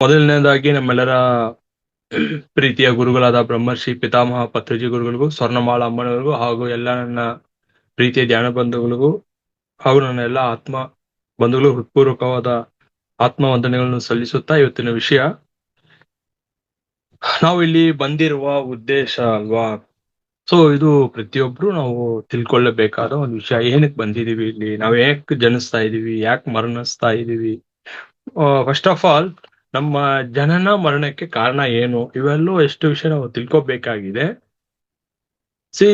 ಮೊದಲನೇದಾಗಿ ನಮ್ಮೆಲ್ಲರ ಪ್ರೀತಿಯ ಗುರುಗಳಾದ ಬ್ರಹ್ಮರ್ಷಿ ಪಿತಾಮಹ ಪತ್ರಿಜಿ ಗುರುಗಳಿಗೂ, ಸ್ವರ್ಣಮಾಳ ಅಮ್ಮನವರಿಗೂ, ಹಾಗೂ ಎಲ್ಲ ನನ್ನ ಪ್ರೀತಿಯ ಧ್ಯಾನ ಬಂಧುಗಳಿಗೂ ಹಾಗೂ ನನ್ನ ಎಲ್ಲ ಆತ್ಮ ಬಂಧುಗಳು ಹೃತ್ಪೂರ್ವಕವಾದ ಆತ್ಮ ವಂದನೆಗಳನ್ನು ಸಲ್ಲಿಸುತ್ತಾ, ಇವತ್ತಿನ ವಿಷಯ ನಾವು ಇಲ್ಲಿ ಬಂದಿರುವ ಉದ್ದೇಶ ಅಲ್ವಾ. ಸೊ ಇದು ಪ್ರತಿಯೊಬ್ರು ನಾವು ತಿಳ್ಕೊಳ್ಳಬೇಕಾದ ಒಂದು ವಿಷಯ. ಏನಕ್ಕೆ ಬಂದಿದೀವಿ ಇಲ್ಲಿ, ನಾವ್ ಯಾಕೆ ಜನಿಸ್ತಾ ಇದೀವಿ, ಯಾಕೆ ಮರಣಿಸ್ತಾ ಇದೀವಿ, ಫಸ್ಟ್ ಆಫ್ ಆಲ್ ನಮ್ಮ ಜನನ ಮರಣಕ್ಕೆ ಕಾರಣ ಏನು, ಇವೆಲ್ಲೂ ಎಷ್ಟು ವಿಷಯ ನಾವು ತಿಳ್ಕೊಬೇಕಾಗಿದೆ.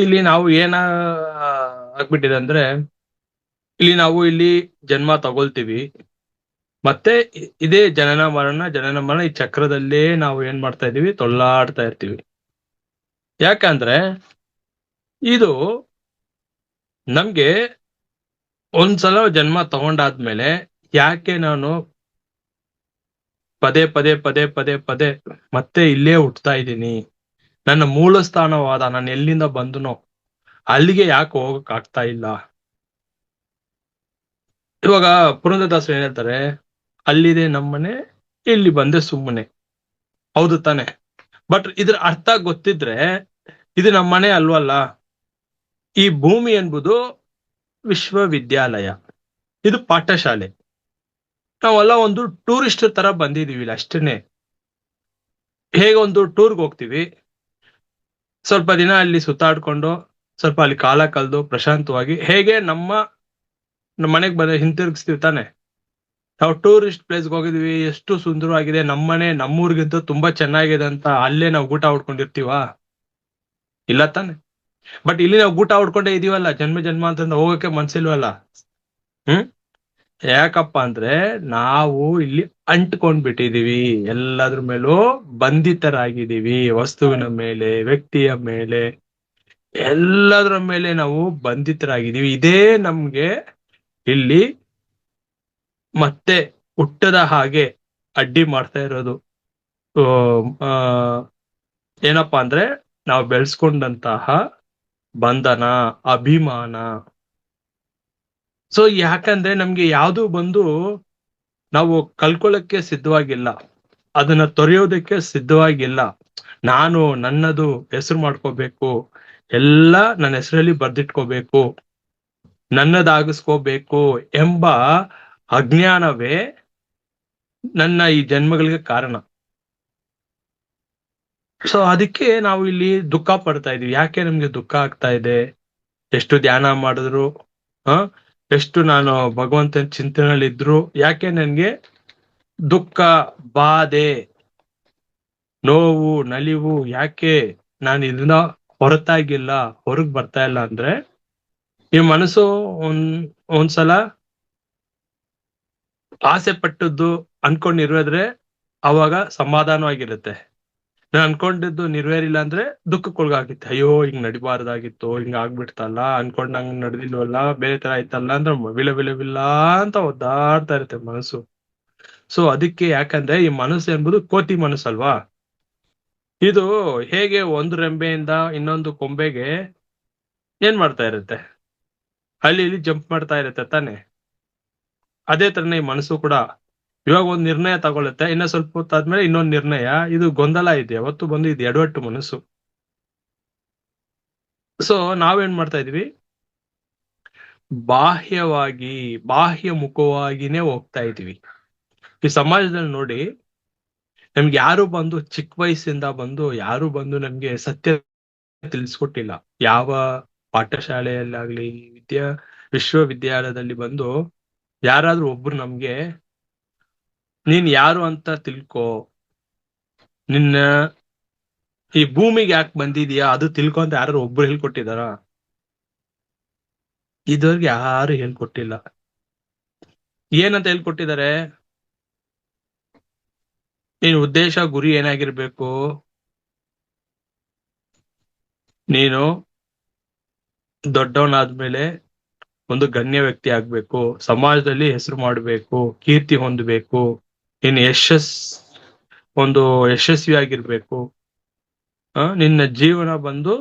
ಇಲ್ಲಿ ನಾವು ಏನ ಆಗ್ಬಿಟ್ಟಿದೆ ಅಂದ್ರೆ, ಇಲ್ಲಿ ಜನ್ಮ ತಗೊಳ್ತೀವಿ, ಮತ್ತೆ ಇದೇ ಜನನ ಮರಣ ಈ ಚಕ್ರದಲ್ಲೇ ನಾವು ಏನ್ ಮಾಡ್ತಾ ಇದೀವಿ, ತೊಳ್ಳಾಡ್ತಾ ಇರ್ತೀವಿ. ಯಾಕಂದ್ರೆ ಇದು ನಮ್ಗೆ ಒಂದ್ಸಲ ಜನ್ಮ ತಗೊಂಡಾದ್ಮೇಲೆ ಯಾಕೆ ನಾನು ಪದೇ ಪದೇ ಪದೇ ಪದೇ ಪದೇ ಮತ್ತೆ ಇಲ್ಲೇ ಹುಟ್ತಾ ಇದ್ದೀನಿ, ನನ್ನ ಮೂಲ ಸ್ಥಾನವಾದ ನಾನು ಎಲ್ಲಿಂದ ಬಂದನೋ ಅಲ್ಲಿಗೆ ಯಾಕೆ ಹೋಗಕ್ ಆಗ್ತಾ ಇಲ್ಲ. ಇವಾಗ ಪುರಂದರದಾಸರು ಏನ್ ಹೇಳ್ತಾರೆ, ಅಲ್ಲಿದೆ ನಮ್ಮನೆ, ಇಲ್ಲಿ ಬಂದೆ ಸುಮ್ಮನೆ. ಹೌದು ತಾನೆ? ಬಟ್ ಇದ್ರ ಅರ್ಥ ಗೊತ್ತಿದ್ರೆ ಇದು ನಮ್ಮನೆ ಅಲ್ವಲ್ಲ. ಈ ಭೂಮಿ ಎಂಬುದು ವಿಶ್ವವಿದ್ಯಾಲಯ, ಇದು ಪಾಠಶಾಲೆ. ನಾವೆಲ್ಲ ಒಂದು ಟೂರಿಸ್ಟ್ ತರ ಬಂದಿದೀವಿ ಅಷ್ಟೇನೆ. ಹೇಗೆ ಒಂದು ಟೂರ್ಗೆ ಹೋಗ್ತೀವಿ, ಸ್ವಲ್ಪ ದಿನ ಅಲ್ಲಿ ಸುತ್ತಾಡ್ಕೊಂಡು ಸ್ವಲ್ಪ ಅಲ್ಲಿ ಕಾಲ ಕಳೆದು ಪ್ರಶಾಂತವಾಗಿ ಹೇಗೆ ನಮ್ಮ ಮನೆಗೆ ಬಂದ ಹಿಂತಿರುಗಿಸ್ತೀವಿ ತಾನೆ. ನಾವು ಟೂರಿಸ್ಟ್ ಪ್ಲೇಸ್ಗೆ ಹೋಗಿದ್ವಿ, ಎಷ್ಟು ಸುಂದರವಾಗಿದೆ ನಮ್ಮನೆ, ನಮ್ಮೂರ್ಗಿಂತ ತುಂಬಾ ಚೆನ್ನಾಗಿದೆ ಅಂತ ಅಲ್ಲೇ ನಾವು ಊಟ ಹೊಡ್ಕೊಂಡಿರ್ತೀವ? ಇಲ್ಲ ತಾನೆ. ಬಟ್ ಇಲ್ಲಿ ನಾವು ಊಟ ಹೊಡ್ಕೊಂಡೇ ಇದೀವಲ್ಲ, ಜನ್ಮ ಜನ್ಮಾಂತರಿಂದ ಹೋಗಕ್ಕೆ ಮನ್ಸಿಲ್ವಲ್ಲ. ಯಾಕಪ್ಪ ಅಂದ್ರೆ ನಾವು ಇಲ್ಲಿ ಅಂಟ್ಕೊಂಡ್ಬಿಟ್ಟಿದೀವಿ, ಎಲ್ಲದ್ರ ಮೇಲೂ ಬಂಧಿತರಾಗಿದ್ದೀವಿ. ವಸ್ತುವಿನ ಮೇಲೆ, ವ್ಯಕ್ತಿಯ ಮೇಲೆ, ಎಲ್ಲದರ ಮೇಲೆ ನಾವು ಬಂಧಿತರಾಗಿದ್ದೀವಿ. ಇದೇ ನಮ್ಗೆ ಇಲ್ಲಿ ಮತ್ತೆ ಹುಟ್ಟದ ಹಾಗೆ ಅಡ್ಡಿ ಮಾಡ್ತಾ ಇರೋದು. ಏನಪ್ಪಾ ಅಂದ್ರೆ, ನಾವು ಬೆಳೆಸ್ಕೊಂಡಂತಹ ಬಂಧನ, ಅಭಿಮಾನ. ಸೊ ಯಾಕಂದ್ರೆ ನಮ್ಗೆ ಯಾವುದು ಬಂದು ನಾವು ಕಲ್ಕೊಳ್ಳಕ್ಕೆ ಸಿದ್ಧವಾಗಿಲ್ಲ, ಅದನ್ನ ತೊರೆಯೋದಕ್ಕೆ ಸಿದ್ಧವಾಗಿಲ್ಲ. ನಾನು ನನ್ನದು ಹೆಸರು ಮಾಡ್ಕೋಬೇಕು, ಎಲ್ಲ ನನ್ನ ಹೆಸರಲ್ಲಿ ಬರ್ದಿಟ್ಕೋಬೇಕು, ನನ್ನದಾಗಿಸ್ಕೋಬೇಕು ಎಂಬ ಅಜ್ಞಾನವೇ ನನ್ನ ಈ ಜನ್ಮಗಳಿಗೆ ಕಾರಣ. ಸೊ ಅದಕ್ಕೆ ನಾವು ಇಲ್ಲಿ ದುಃಖ ಪಡ್ತಾ ಇದೀವಿ. ಯಾಕೆ ನಮ್ಗೆ ದುಃಖ ಆಗ್ತಾ ಇದೆ? ಎಷ್ಟು ಧ್ಯಾನ ಮಾಡಿದ್ರು, ಎಷ್ಟು ನಾನು ಭಗವಂತನ ಚಿಂತನೆಯಲ್ಲಿ ಇದ್ರು, ಯಾಕೆ ನನ್ಗೆ ದುಃಖ, ಬಾಧೆ, ನೋವು, ನಲಿವು, ಯಾಕೆ ನಾನು ಇದನ್ನ ಹೊರತಾಗಿಲ್ಲ, ಹೊರಗ್ ಬರ್ತಾ ಇಲ್ಲ ಅಂದ್ರೆ, ಈ ಮನಸ್ಸು ಒಂದ್ಸಲ ಆಸೆ ಪಟ್ಟದ್ದು ಅನ್ಕೊಂಡಿರೋದ್ರೆ ಅವಾಗ ಸಮಾಧಾನವಾಗಿರುತ್ತೆ. ನಾನು ಅನ್ಕೊಂಡಿದ್ದು ನಿರ್ವೇರಿಲ್ಲ ಅಂದ್ರೆ ದುಃಖಕ್ಕೊಳಗಾಗಿತ್ತೆ. ಅಯ್ಯೋ ಹಿಂಗ್ ನಡಿಬಾರ್ದಾಗಿತ್ತು, ಹಿಂಗ ಆಗ್ಬಿಡ್ತಲ್ಲ, ಅನ್ಕೊಂಡಂಗ್ ನಡೆದಿಲ್ವಲ್ಲ, ಬೇರೆ ತರ ಆಯ್ತಲ್ಲ ಅಂದ್ರೆ ವಿಲ ಅಂತ ಒದ್ದಾಡ್ತಾ ಇರುತ್ತೆ ಮನಸ್ಸು. ಸೊ ಅದಕ್ಕೆ, ಯಾಕಂದ್ರೆ ಈ ಮನಸ್ಸು ಎಂಬುದು ಕೋತಿ ಮನಸ್ಸಲ್ವಾ. ಇದು ಹೇಗೆ ಒಂದು ರೆಂಬೆಯಿಂದ ಇನ್ನೊಂದು ಕೊಂಬೆಗೆ ಏನ್ ಮಾಡ್ತಾ ಇರುತ್ತೆ, ಅಲ್ಲಿ ಇಲ್ಲಿ ಜಂಪ್ ಮಾಡ್ತಾ ಇರುತ್ತೆ ತಾನೆ. ಅದೇ ತರನೇ ಈ ಮನಸ್ಸು ಕೂಡ ಇವಾಗ ಒಂದ್ ನಿರ್ಣಯ ತಗೊಳುತ್ತೆ, ಇನ್ನ ಸ್ವಲ್ಪ ಹೊತ್ತಾದ್ಮೇಲೆ ಇನ್ನೊಂದ್ ನಿರ್ಣಯ. ಇದು ಗೊಂದಲ ಇದೆ, ಯಾವತ್ತು ಬಂದು ಇದು ಎಡವಟ್ಟು ಮನಸ್ಸು. ಸೊ ನಾವೇನ್ ಮಾಡ್ತಾ ಇದೀವಿ, ಬಾಹ್ಯ ಮುಖವಾಗಿನೇ ಹೋಗ್ತಾ ಇದೀವಿ. ಈ ಸಮಾಜದಲ್ಲಿ ನೋಡಿ, ನಮ್ಗೆ ಯಾರು ಬಂದು ಚಿಕ್ಕ ವಯಸ್ಸಿಂದ ಬಂದು ಯಾರು ಬಂದು ನಮ್ಗೆ ಸತ್ಯ ತಿಳಿಸ್ಕೊಟ್ಟಿಲ್ಲ. ಯಾವ ಪಾಠಶಾಲೆಯಲ್ಲಾಗ್ಲಿ, ವಿಶ್ವವಿದ್ಯಾಲಯದಲ್ಲಿ ಬಂದು ಯಾರಾದ್ರೂ ಒಬ್ರು ನಮ್ಗೆ ನೀನ್ ಯಾರು ಅಂತ ತಿಳ್ಕೊ, ನಿನ್ನ ಈ ಭೂಮಿಗೆ ಯಾಕೆ ಬಂದಿದ್ಯಾ ಅದು ತಿಳ್ಕೊ ಅಂತ ಯಾರು ಒಬ್ರು ಹೇಳ್ಕೊಟ್ಟಿದಾರ? ಇದುವರೆಗೆ ಯಾರು ಹೇಳ್ಕೊಟ್ಟಿಲ್ಲ. ಏನಂತ ಹೇಳ್ಕೊಟ್ಟಿದ್ದಾರೆ? ನೀನ್ ಉದ್ದೇಶ, ಗುರಿ ಏನಾಗಿರ್ಬೇಕು, ನೀನು ದೊಡ್ಡವನಾದ್ಮೇಲೆ ಒಂದು ಗಣ್ಯ ವ್ಯಕ್ತಿ ಆಗ್ಬೇಕು, ಸಮಾಜದಲ್ಲಿ ಹೆಸರು ಮಾಡಬೇಕು, ಕೀರ್ತಿ ಹೊಂದಬೇಕು, ನೀನ್ ಒಂದು ಯಶಸ್ವಿಯಾಗಿರ್ಬೇಕು, ನಿನ್ನ ಜೀವನ ಬಂದು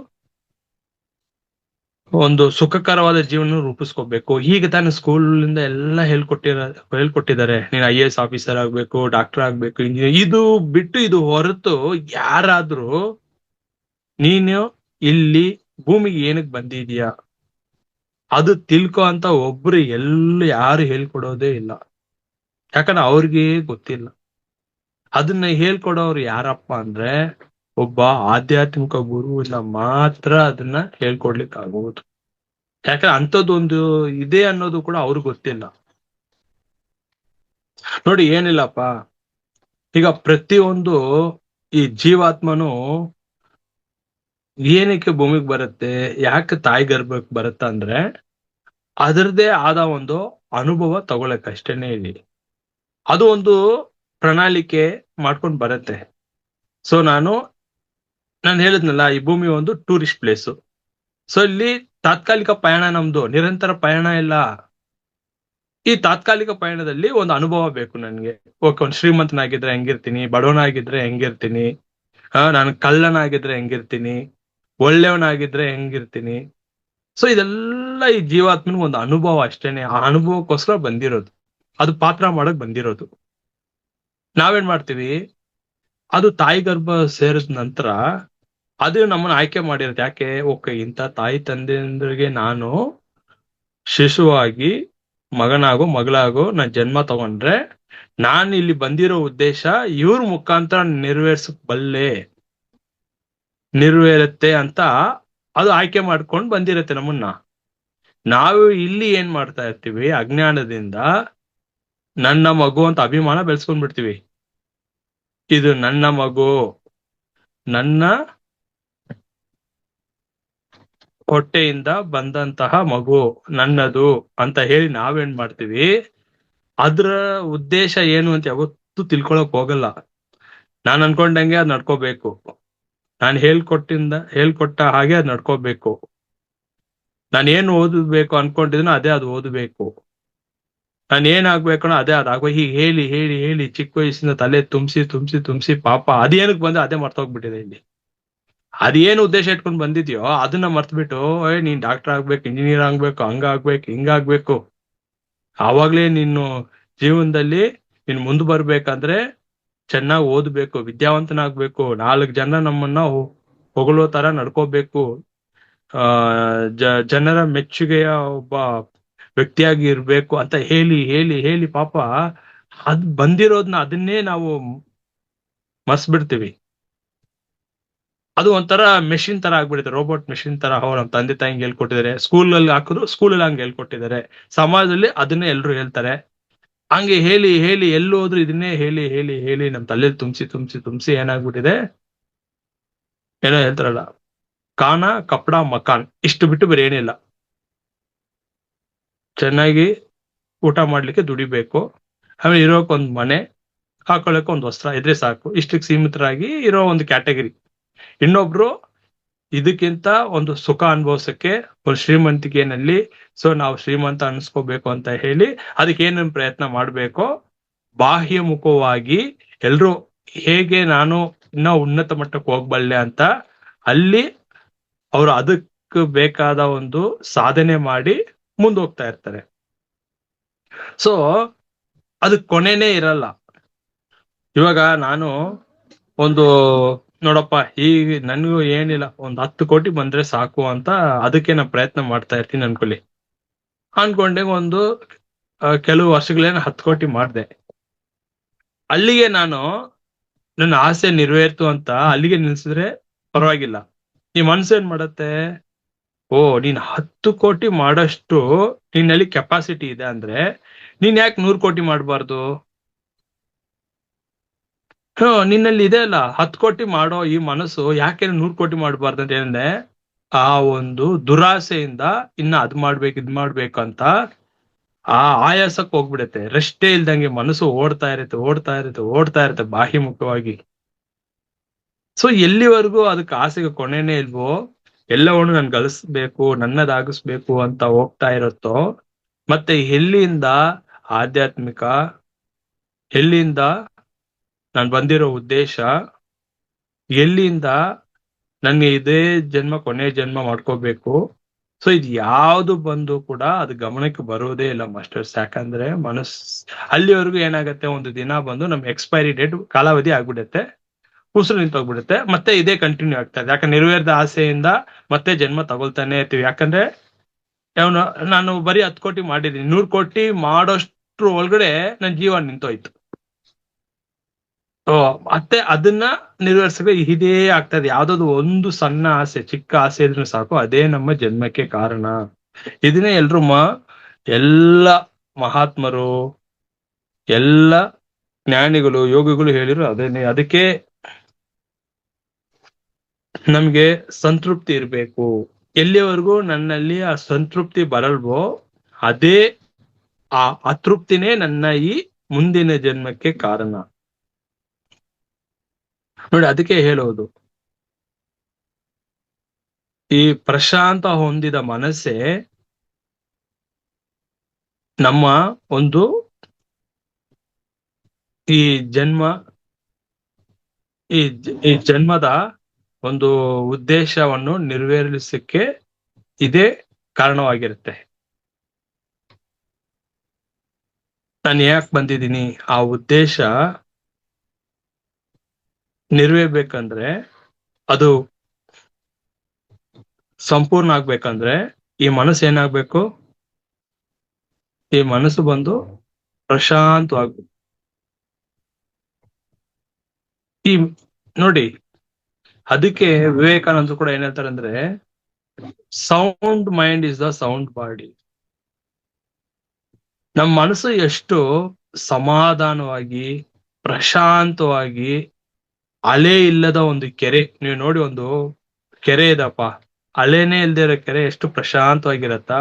ಒಂದು ಸುಖಕರವಾದ ಜೀವನ ರೂಪಿಸ್ಕೋಬೇಕು. ಈಗ ತಾನೇ ಸ್ಕೂಲಿಂದ ಎಲ್ಲ ಹೇಳ್ಕೊಟ್ಟಿದ್ದಾರೆ, ನೀನ್ IAS ಆಫೀಸರ್ ಆಗ್ಬೇಕು, ಡಾಕ್ಟರ್ ಆಗ್ಬೇಕು, ಇಂಜಿನಿಯರ್. ಇದು ಬಿಟ್ಟು ಇದು ಹೊರತು ಯಾರಾದ್ರೂ ನೀನು ಇಲ್ಲಿ ಭೂಮಿಗೆ ಏನಕ್ಕೆ ಬಂದಿದ್ಯಾ ಅದು ತಿಳ್ಕೊ ಅಂತ ಒಬ್ರು ಯಾರು ಹೇಳ್ಕೊಡೋದೇ ಇಲ್ಲ. ಯಾಕಂದ್ರೆ ಅವ್ರಿಗೆ ಗೊತ್ತಿಲ್ಲ. ಅದನ್ನ ಹೇಳ್ಕೊಡೋರು ಯಾರಪ್ಪ ಅಂದ್ರೆ ಒಬ್ಬ ಆಧ್ಯಾತ್ಮಿಕ ಗುರುವಿನ ಮಾತ್ರ ಅದನ್ನ ಹೇಳ್ಕೊಡ್ಲಿಕ್ಕೆ ಆಗುವುದು. ಯಾಕಂದ್ರೆ ಅಂಥದ್ದೊಂದು ಇದೆ ಅನ್ನೋದು ಕೂಡ ಅವ್ರಿಗೆ ಗೊತ್ತಿಲ್ಲ. ನೋಡಿ, ಏನಿಲ್ಲಪ್ಪ, ಈಗ ಪ್ರತಿಯೊಂದು ಈ ಜೀವಾತ್ಮನು ಏನಕ್ಕೆ ಭೂಮಿಗೆ ಬರುತ್ತೆ, ಯಾಕೆ ತಾಯಿ ಗರ್ಭಕ್ಕೆ ಬರುತ್ತೆ ಅಂದ್ರೆ ಅದರದೇ ಆದ ಒಂದು ಅನುಭವ ತಗೊಳಕ್ ಅಷ್ಟೇನೆ. ಇಲ್ಲಿ ಅದು ಒಂದು ಪ್ರಣಾಳಿಕೆ ಮಾಡ್ಕೊಂಡು ಬರುತ್ತೆ. ಸೊ ನಾನು ಹೇಳಿದ್ನಲ್ಲ, ಈ ಭೂಮಿ ಒಂದು ಟೂರಿಸ್ಟ್ ಪ್ಲೇಸ್. ಸೊ ಇಲ್ಲಿ ತಾತ್ಕಾಲಿಕ ಪಯಣ, ನಮ್ದು ನಿರಂತರ ಪಯಣ ಇಲ್ಲ. ಈ ತಾತ್ಕಾಲಿಕ ಪಯಣದಲ್ಲಿ ಒಂದು ಅನುಭವ ಬೇಕು ನನ್ಗೆ. ಓಕೆ, ಒಂದು ಶ್ರೀಮಂತನಾಗಿದ್ರೆ ಹೆಂಗಿರ್ತೀನಿ, ಬಡವನಾಗಿದ್ರೆ ಹೆಂಗಿರ್ತೀನಿ, ನಾನು ಕಳ್ಳನಾಗಿದ್ರೆ ಹೆಂಗಿರ್ತೀನಿ, ಒಳ್ಳೆಯವನಾಗಿದ್ರೆ ಹೆಂಗಿರ್ತೀನಿ. ಸೊ ಇದೆಲ್ಲ ಈ ಜೀವಾತ್ಮನಿಗೆ ಒಂದು ಅನುಭವ ಅಷ್ಟೇನೆ. ಆ ಅನುಭವಕ್ಕೋಸ್ಕರ ಬಂದಿರೋದು, ಅದು ಪಾತ್ರ ಮಾಡಕ್ ಬಂದಿರೋದು. ನಾವೇನ್ ಮಾಡ್ತೀವಿ, ಅದು ತಾಯಿ ಗರ್ಭ ಸೇರಿದ ನಂತರ ಅದು ನಮ್ಮನ್ನ ಆಯ್ಕೆ ಮಾಡಿರುತ್ತೆ. ಯಾಕೆ, ಓಕೆ, ಇಂಥ ತಾಯಿ ತಂದೆಯಂದ್ರಿಗೆ ನಾನು ಶಿಶುವಾಗಿ, ಮಗನಾಗೋ ಮಗಳಾಗೋ ನಾನು ಜನ್ಮ ತಗೊಂಡ್ರೆ ನಾನು ಇಲ್ಲಿ ಬಂದಿರೋ ಉದ್ದೇಶ ಇವ್ರ ಮುಖಾಂತರ ನೆರವೇರುತ್ತೆ ಅಂತ ಅದು ಆಯ್ಕೆ ಮಾಡ್ಕೊಂಡು ಬಂದಿರತ್ತೆ ನಮ್ಮನ್ನ. ನಾವು ಇಲ್ಲಿ ಏನ್ ಮಾಡ್ತಾ ಇರ್ತೀವಿ, ಅಜ್ಞಾನದಿಂದ ನನ್ನ ಮಗು ಅಂತ ಅಭಿಮಾನ ಬೆಳೆಸ್ಕೊಂಡ್ಬಿಡ್ತೀವಿ. ಇದು ನನ್ನ ಮಗು, ನನ್ನ ಹೊಟ್ಟೆಯಿಂದ ಬಂದಂತಹ ಮಗು ನನ್ನದು ಅಂತ ಹೇಳಿ ನಾವೇನ್ ಮಾಡ್ತೀವಿ, ಅದ್ರ ಉದ್ದೇಶ ಏನು ಅಂತ ಯಾವತ್ತೂ ತಿಳ್ಕೊಳಕ್ ಹೋಗಲ್ಲ. ನಾನ್ ಅನ್ಕೊಂಡಂಗೆ ಅದ್ ನಡ್ಕೋಬೇಕು, ನಾನು ಹೇಳ್ಕೊಟ್ಟ ಹಾಗೆ ಅದ್ ನಡ್ಕೋಬೇಕು, ನಾನು ಏನು ಓದಬೇಕು ಅನ್ಕೊಂಡಿದ್ನೋ ಅದೇ ಅದು ಓದಬೇಕು, ನಾನು ಏನಾಗ್ಬೇಕು ಅದೇ ಅದಾಗೋ. ಹೀಗೆ ಹೇಳಿ ಹೇಳಿ ಹೇಳಿ ಚಿಕ್ಕ ವಯಸ್ಸಿನ ತಲೆ ತುಂಬಿಸಿ ಪಾಪ ಅದೇನಕ್ ಬಂದ್ರೆ ಅದೇ ಮರ್ತೋಗ್ಬಿಟ್ಟಿದೆ. ಇಲ್ಲಿ ಅದೇನು ಉದ್ದೇಶ ಇಟ್ಕೊಂಡು ಬಂದಿದ್ಯೋ ಅದನ್ನ ಮರ್ತ್ಬಿಟ್ಟು, ನೀನ್ ಡಾಕ್ಟರ್ ಆಗ್ಬೇಕು, ಇಂಜಿನಿಯರ್ ಆಗ್ಬೇಕು, ಹಂಗಾಗ್ಬೇಕು, ಹಿಂಗಾಗ್ಬೇಕು, ಆವಾಗ್ಲೇ ನೀನು ಜೀವನದಲ್ಲಿ ನೀನ್ ಮುಂದೆ ಬರ್ಬೇಕಂದ್ರೆ ಚೆನ್ನಾಗಿ ಓದ್ಬೇಕು, ವಿದ್ಯಾವಂತನಾಗ್ಬೇಕು, 4 ಜನ ನಮ್ಮನ್ನ ಹೊಗಳೋ ತರ ನಡ್ಕೋಬೇಕು, ಜನರ ಮೆಚ್ಚುಗೆಯ ಒಬ್ಬ ವ್ಯಕ್ತಿಯಾಗಿ ಇರ್ಬೇಕು ಅಂತ ಹೇಳಿ ಹೇಳಿ ಹೇಳಿ ಪಾಪ ಅದ್ ಬಂದಿರೋದ್ನ ಅದನ್ನೇ ನಾವು ಮರ್ಸ್ಬಿಡ್ತೀವಿ. ಅದು ಒಂಥರ ಮೆಷಿನ್ ತರ ಆಗ್ಬಿಡುತ್ತೆ, ರೋಬೋಟ್ ಮೆಷಿನ್ ತರ. ನಮ್ಮ ತಂದೆ ತಾಯಿ ಹಿಂಗ್ ಹೇಳ್ಕೊಟ್ಟಿದ್ದಾರೆ, ಸ್ಕೂಲಲ್ಲಿ ಹಾಕಿದ್ರು ಸ್ಕೂಲಲ್ಲಿ ಹಂಗೆ ಹೇಳ್ಕೊಟ್ಟಿದ್ದಾರೆ, ಸಮಾಜದಲ್ಲಿ ಅದನ್ನೇ ಎಲ್ರು ಹೇಳ್ತಾರೆ. ಹಂಗೆ ಹೇಳಿ ಹೇಳಿ ಎಲ್ಲಿ ಹೋದ್ರು ಇದನ್ನೇ ಹೇಳಿ ಹೇಳಿ ಹೇಳಿ ನಮ್ ತಲೆಯಲ್ಲಿ ತುಂಬಿಸಿ ಏನಾಗ್ಬಿಟ್ಟಿದೆ, ಏನೋ ಹೇಳ್ತಾರಲ್ಲ, ಕಾನ ಕಪಡ ಮಕಾನ್, ಇಷ್ಟು ಬಿಟ್ಟು ಬೇರೆ ಏನಿಲ್ಲ. ಚೆನ್ನಾಗಿ ಊಟ ಮಾಡ್ಲಿಕ್ಕೆ ದುಡಿಬೇಕು, ಆಮೇಲೆ ಇರೋಕ್ ಒಂದ್ ಮನೆ, ಹಾಕೊಳಕ್ ಒಂದ್ ವಸ್ತ್ರ ಇದ್ರೆ ಸಾಕು. ಇಷ್ಟಕ್ಕೆ ಸೀಮಿತರಾಗಿ ಇರೋ ಒಂದು ಕ್ಯಾಟಗರಿ. ಇನ್ನೊಬ್ರು ಇದಕ್ಕಿಂತ ಒಂದು ಸುಖ ಅನುಭವಿಸಕ್ಕೆ ಒಂದು ಶ್ರೀಮಂತಿಕೆಯಲ್ಲಿ, ಸೊ ನಾವು ಶ್ರೀಮಂತ ಅನ್ಸ್ಕೋಬೇಕು ಅಂತ ಹೇಳಿ ಅದಕ್ಕೆ ಏನೇನು ಪ್ರಯತ್ನ ಮಾಡ್ಬೇಕೋ ಬಾಹ್ಯ ಮುಖವಾಗಿ ಎಲ್ರು ಹೇಗೆ ನಾನು ಇನ್ನ ಉನ್ನತ ಮಟ್ಟಕ್ಕೆ ಹೋಗ್ಬಲ್ಲೆ ಅಂತ ಅಲ್ಲಿ ಅವರು ಅದಕ್ಕೆ ಬೇಕಾದ ಒಂದು ಸಾಧನೆ ಮಾಡಿ ಮುಂದೋಗ್ತಾ ಇರ್ತಾರೆ. ಸೊ ಅದಕ್ಕೆ ಕೊನೆನೇ ಇರಲ್ಲ. ಇವಾಗ ನಾನು ಒಂದು ನೋಡಪ್ಪ, ಈಗ ನನಗೂ ಏನಿಲ್ಲ, ಒಂದ್ 10 ಕೋಟಿ ಬಂದ್ರೆ ಸಾಕು ಅಂತ ಅದಕ್ಕೆ ನಾನು ಪ್ರಯತ್ನ ಮಾಡ್ತಾ ಇರ್ತೀನಿ ಅನ್ಕೊಂಡೆ. ಒಂದು ಕೆಲವು ವರ್ಷಗಳೇನು 10 ಕೋಟಿ ಮಾಡ್ದೆ. ಅಲ್ಲಿಗೆ ನಾನು ನನ್ನ ಆಸೆ ನೆರವೇರ್ತು ಅಂತ ಅಲ್ಲಿಗೆ ನಿಲ್ಸಿದ್ರೆ ಪರವಾಗಿಲ್ಲ. ಈ ಮನ್ಸು ಏನ್ ಮಾಡತ್ತೆ, ಓ ನೀನ್ 10 ಕೋಟಿ ಮಾಡಷ್ಟು ನಿನ್ನಲ್ಲಿ ಕೆಪಾಸಿಟಿ ಇದೆ ಅಂದ್ರೆ ನೀನ್ ಯಾಕೆ 100 ಕೋಟಿ ಮಾಡಬಾರ್ದು? ನಿನ್ನಲ್ಲಿ ಇದೆ ಅಲ್ಲ 10 ಕೋಟಿ ಮಾಡೋ ಈ ಮನಸ್ಸು, ಯಾಕೆ 100 ಕೋಟಿ ಮಾಡಬಾರ್ದು ಅಂತ ಹೇಳಿದ್ರೆ ಆ ಒಂದು ದುರಾಸೆಯಿಂದ ಇನ್ನ ಅದ್ ಮಾಡ್ಬೇಕು ಇದ್ ಮಾಡ್ಬೇಕು ಅಂತ ಆ ಆಯಾಸಕ್ಕೆ ಹೋಗ್ಬಿಡುತ್ತೆ. ರೆಸ್ಟೇ ಇಲ್ದಂಗೆ ಮನಸ್ಸು ಓಡ್ತಾ ಇರುತ್ತೆ ಬಾಹ್ಯಮುಖವಾಗಿ. ಸೊ ಎಲ್ಲಿವರೆಗೂ ಅದಕ್ಕೆ ಆಸೆಗೆ ಕೊನೆನೇ ಇಲ್ವೋ, ಎಲ್ಲವನ್ನು ನಾನು ಗಳಿಸ್ಬೇಕು, ನನ್ನದಾಗಿಸ್ಬೇಕು ಅಂತ ಹೋಗ್ತಾ ಇರುತ್ತೋ, ಮತ್ತೆ ಎಲ್ಲಿಂದ ಆಧ್ಯಾತ್ಮಿಕ, ಎಲ್ಲಿಂದ ನಾನು ಬಂದಿರೋ ಉದ್ದೇಶ, ಎಲ್ಲಿಂದ ನನಗೆ ಇದೇ ಜನ್ಮ ಕೊನೆ ಜನ್ಮ ಮಾಡ್ಕೋಬೇಕು, ಸೊ ಇದು ಯಾವ್ದು ಬಂದು ಕೂಡ ಅದು ಗಮನಕ್ಕೆ ಬರುವುದೇ ಇಲ್ಲ ಮಾಸ್ಟರ್ಸ್. ಯಾಕಂದ್ರೆ ಅಲ್ಲಿವರೆಗೂ ಏನಾಗತ್ತೆ, ಒಂದು ದಿನ ಬಂದು ನಮ್ ಎಕ್ಸ್ಪೈರಿ ಡೇಟ್ ಕಾಲಾವಧಿ ಆಗ್ಬಿಡುತ್ತೆ, ಉಸಿರು ನಿಂತೋಗ್ಬಿಡುತ್ತೆ, ಮತ್ತೆ ಇದೇ ಕಂಟಿನ್ಯೂ ಆಗ್ತದೆ. ಯಾಕಂದ್ರೆ ನೆರವೇರಿದ ಆಸೆಯಿಂದ ಮತ್ತೆ ಜನ್ಮ ತಗೊಳ್ತಾನೆ ಇರ್ತೀವಿ. ಯಾಕಂದ್ರೆ ಅವನು ನಾನು ಬರೀ 10 ಕೋಟಿ ಮಾಡಿದೀನಿ, 100 ಕೋಟಿ ಮಾಡೋಷ್ಟ್ರ ಒಳಗಡೆ ನನ್ ಜೀವ ನಿಂತೋಯ್ತು. ಮತ್ತೆ ಅದನ್ನ ನೆರವೇರ್ಸಕ್ಕೆ ಇದೇ ಆಗ್ತದೆ. ಯಾವ್ದಾದ್ರು ಒಂದು ಸಣ್ಣ ಆಸೆ, ಚಿಕ್ಕ ಆಸೆ ಇದ್ರೂ ಸಾಕು, ಅದೇ ನಮ್ಮ ಜನ್ಮಕ್ಕೆ ಕಾರಣ. ಇದನ್ನೇ ಎಲ್ರು ಎಲ್ಲ ಮಹಾತ್ಮರು, ಎಲ್ಲ ಜ್ಞಾನಿಗಳು, ಯೋಗಿಗಳು ಹೇಳಿದ್ರು ಅದೇನೆ. ಅದಕ್ಕೆ ನಮ್ಗೆ ಸಂತೃಪ್ತಿ ಇರ್ಬೇಕು. ಎಲ್ಲಿವರೆಗೂ ನನ್ನಲ್ಲಿ ಆ ಸಂತೃಪ್ತಿ ಬರಲ್ವೋ, ಅದೇ ಆ ಅತೃಪ್ತಿನೇ ನನ್ನ ಈ ಮುಂದಿನ ಜನ್ಮಕ್ಕೆ ಕಾರಣ. ನೋಡಿ, ಅದಕ್ಕೆ ಹೇಳೋದು, ಈ ಪ್ರಶಾಂತ ಹೊಂದಿದ ಮನಸ್ಸೇ ನಮ್ಮ ಒಂದು ಈ ಜನ್ಮದ ಒಂದು ಉದ್ದೇಶವನ್ನು ನೆರವೇರಿಸಕ್ಕೆ ಇದೇ ಕಾರಣವಾಗಿರುತ್ತೆ. ನಾನು ಯಾಕೆ ಬಂದಿದ್ದೀನಿ, ಆ ಉದ್ದೇಶ ನೆರವೇರ್ಬೇಕಂದ್ರೆ, ಅದು ಸಂಪೂರ್ಣ ಆಗ್ಬೇಕಂದ್ರೆ ಈ ಮನಸ್ಸು ಏನಾಗ್ಬೇಕು, ಈ ಮನಸ್ಸು ಬಂದು ಪ್ರಶಾಂತವಾಗ್ಬೇಕು. ಈ ನೋಡಿ, ಅದಕ್ಕೆ ವಿವೇಕಾನಂದರು ಕೂಡ ಏನ್ ಹೇಳ್ತಾರೆ ಅಂದ್ರೆ, sound mind is the sound body. ನಮ್ಮ ಮನಸ್ಸು ಎಷ್ಟು ಸಮಾಧಾನವಾಗಿ ಪ್ರಶಾಂತವಾಗಿ, ಅಲೆ ಇಲ್ಲದ ಒಂದು ಕೆರೆ, ನೀವು ನೋಡಿ, ಒಂದು ಕೆರೆ ಇದಪ್ಪ, ಅಲೆನೇ ಇಲ್ದೇ ಇರೋ ಕೆರೆ ಎಷ್ಟು ಪ್ರಶಾಂತವಾಗಿರತ್ತಾ,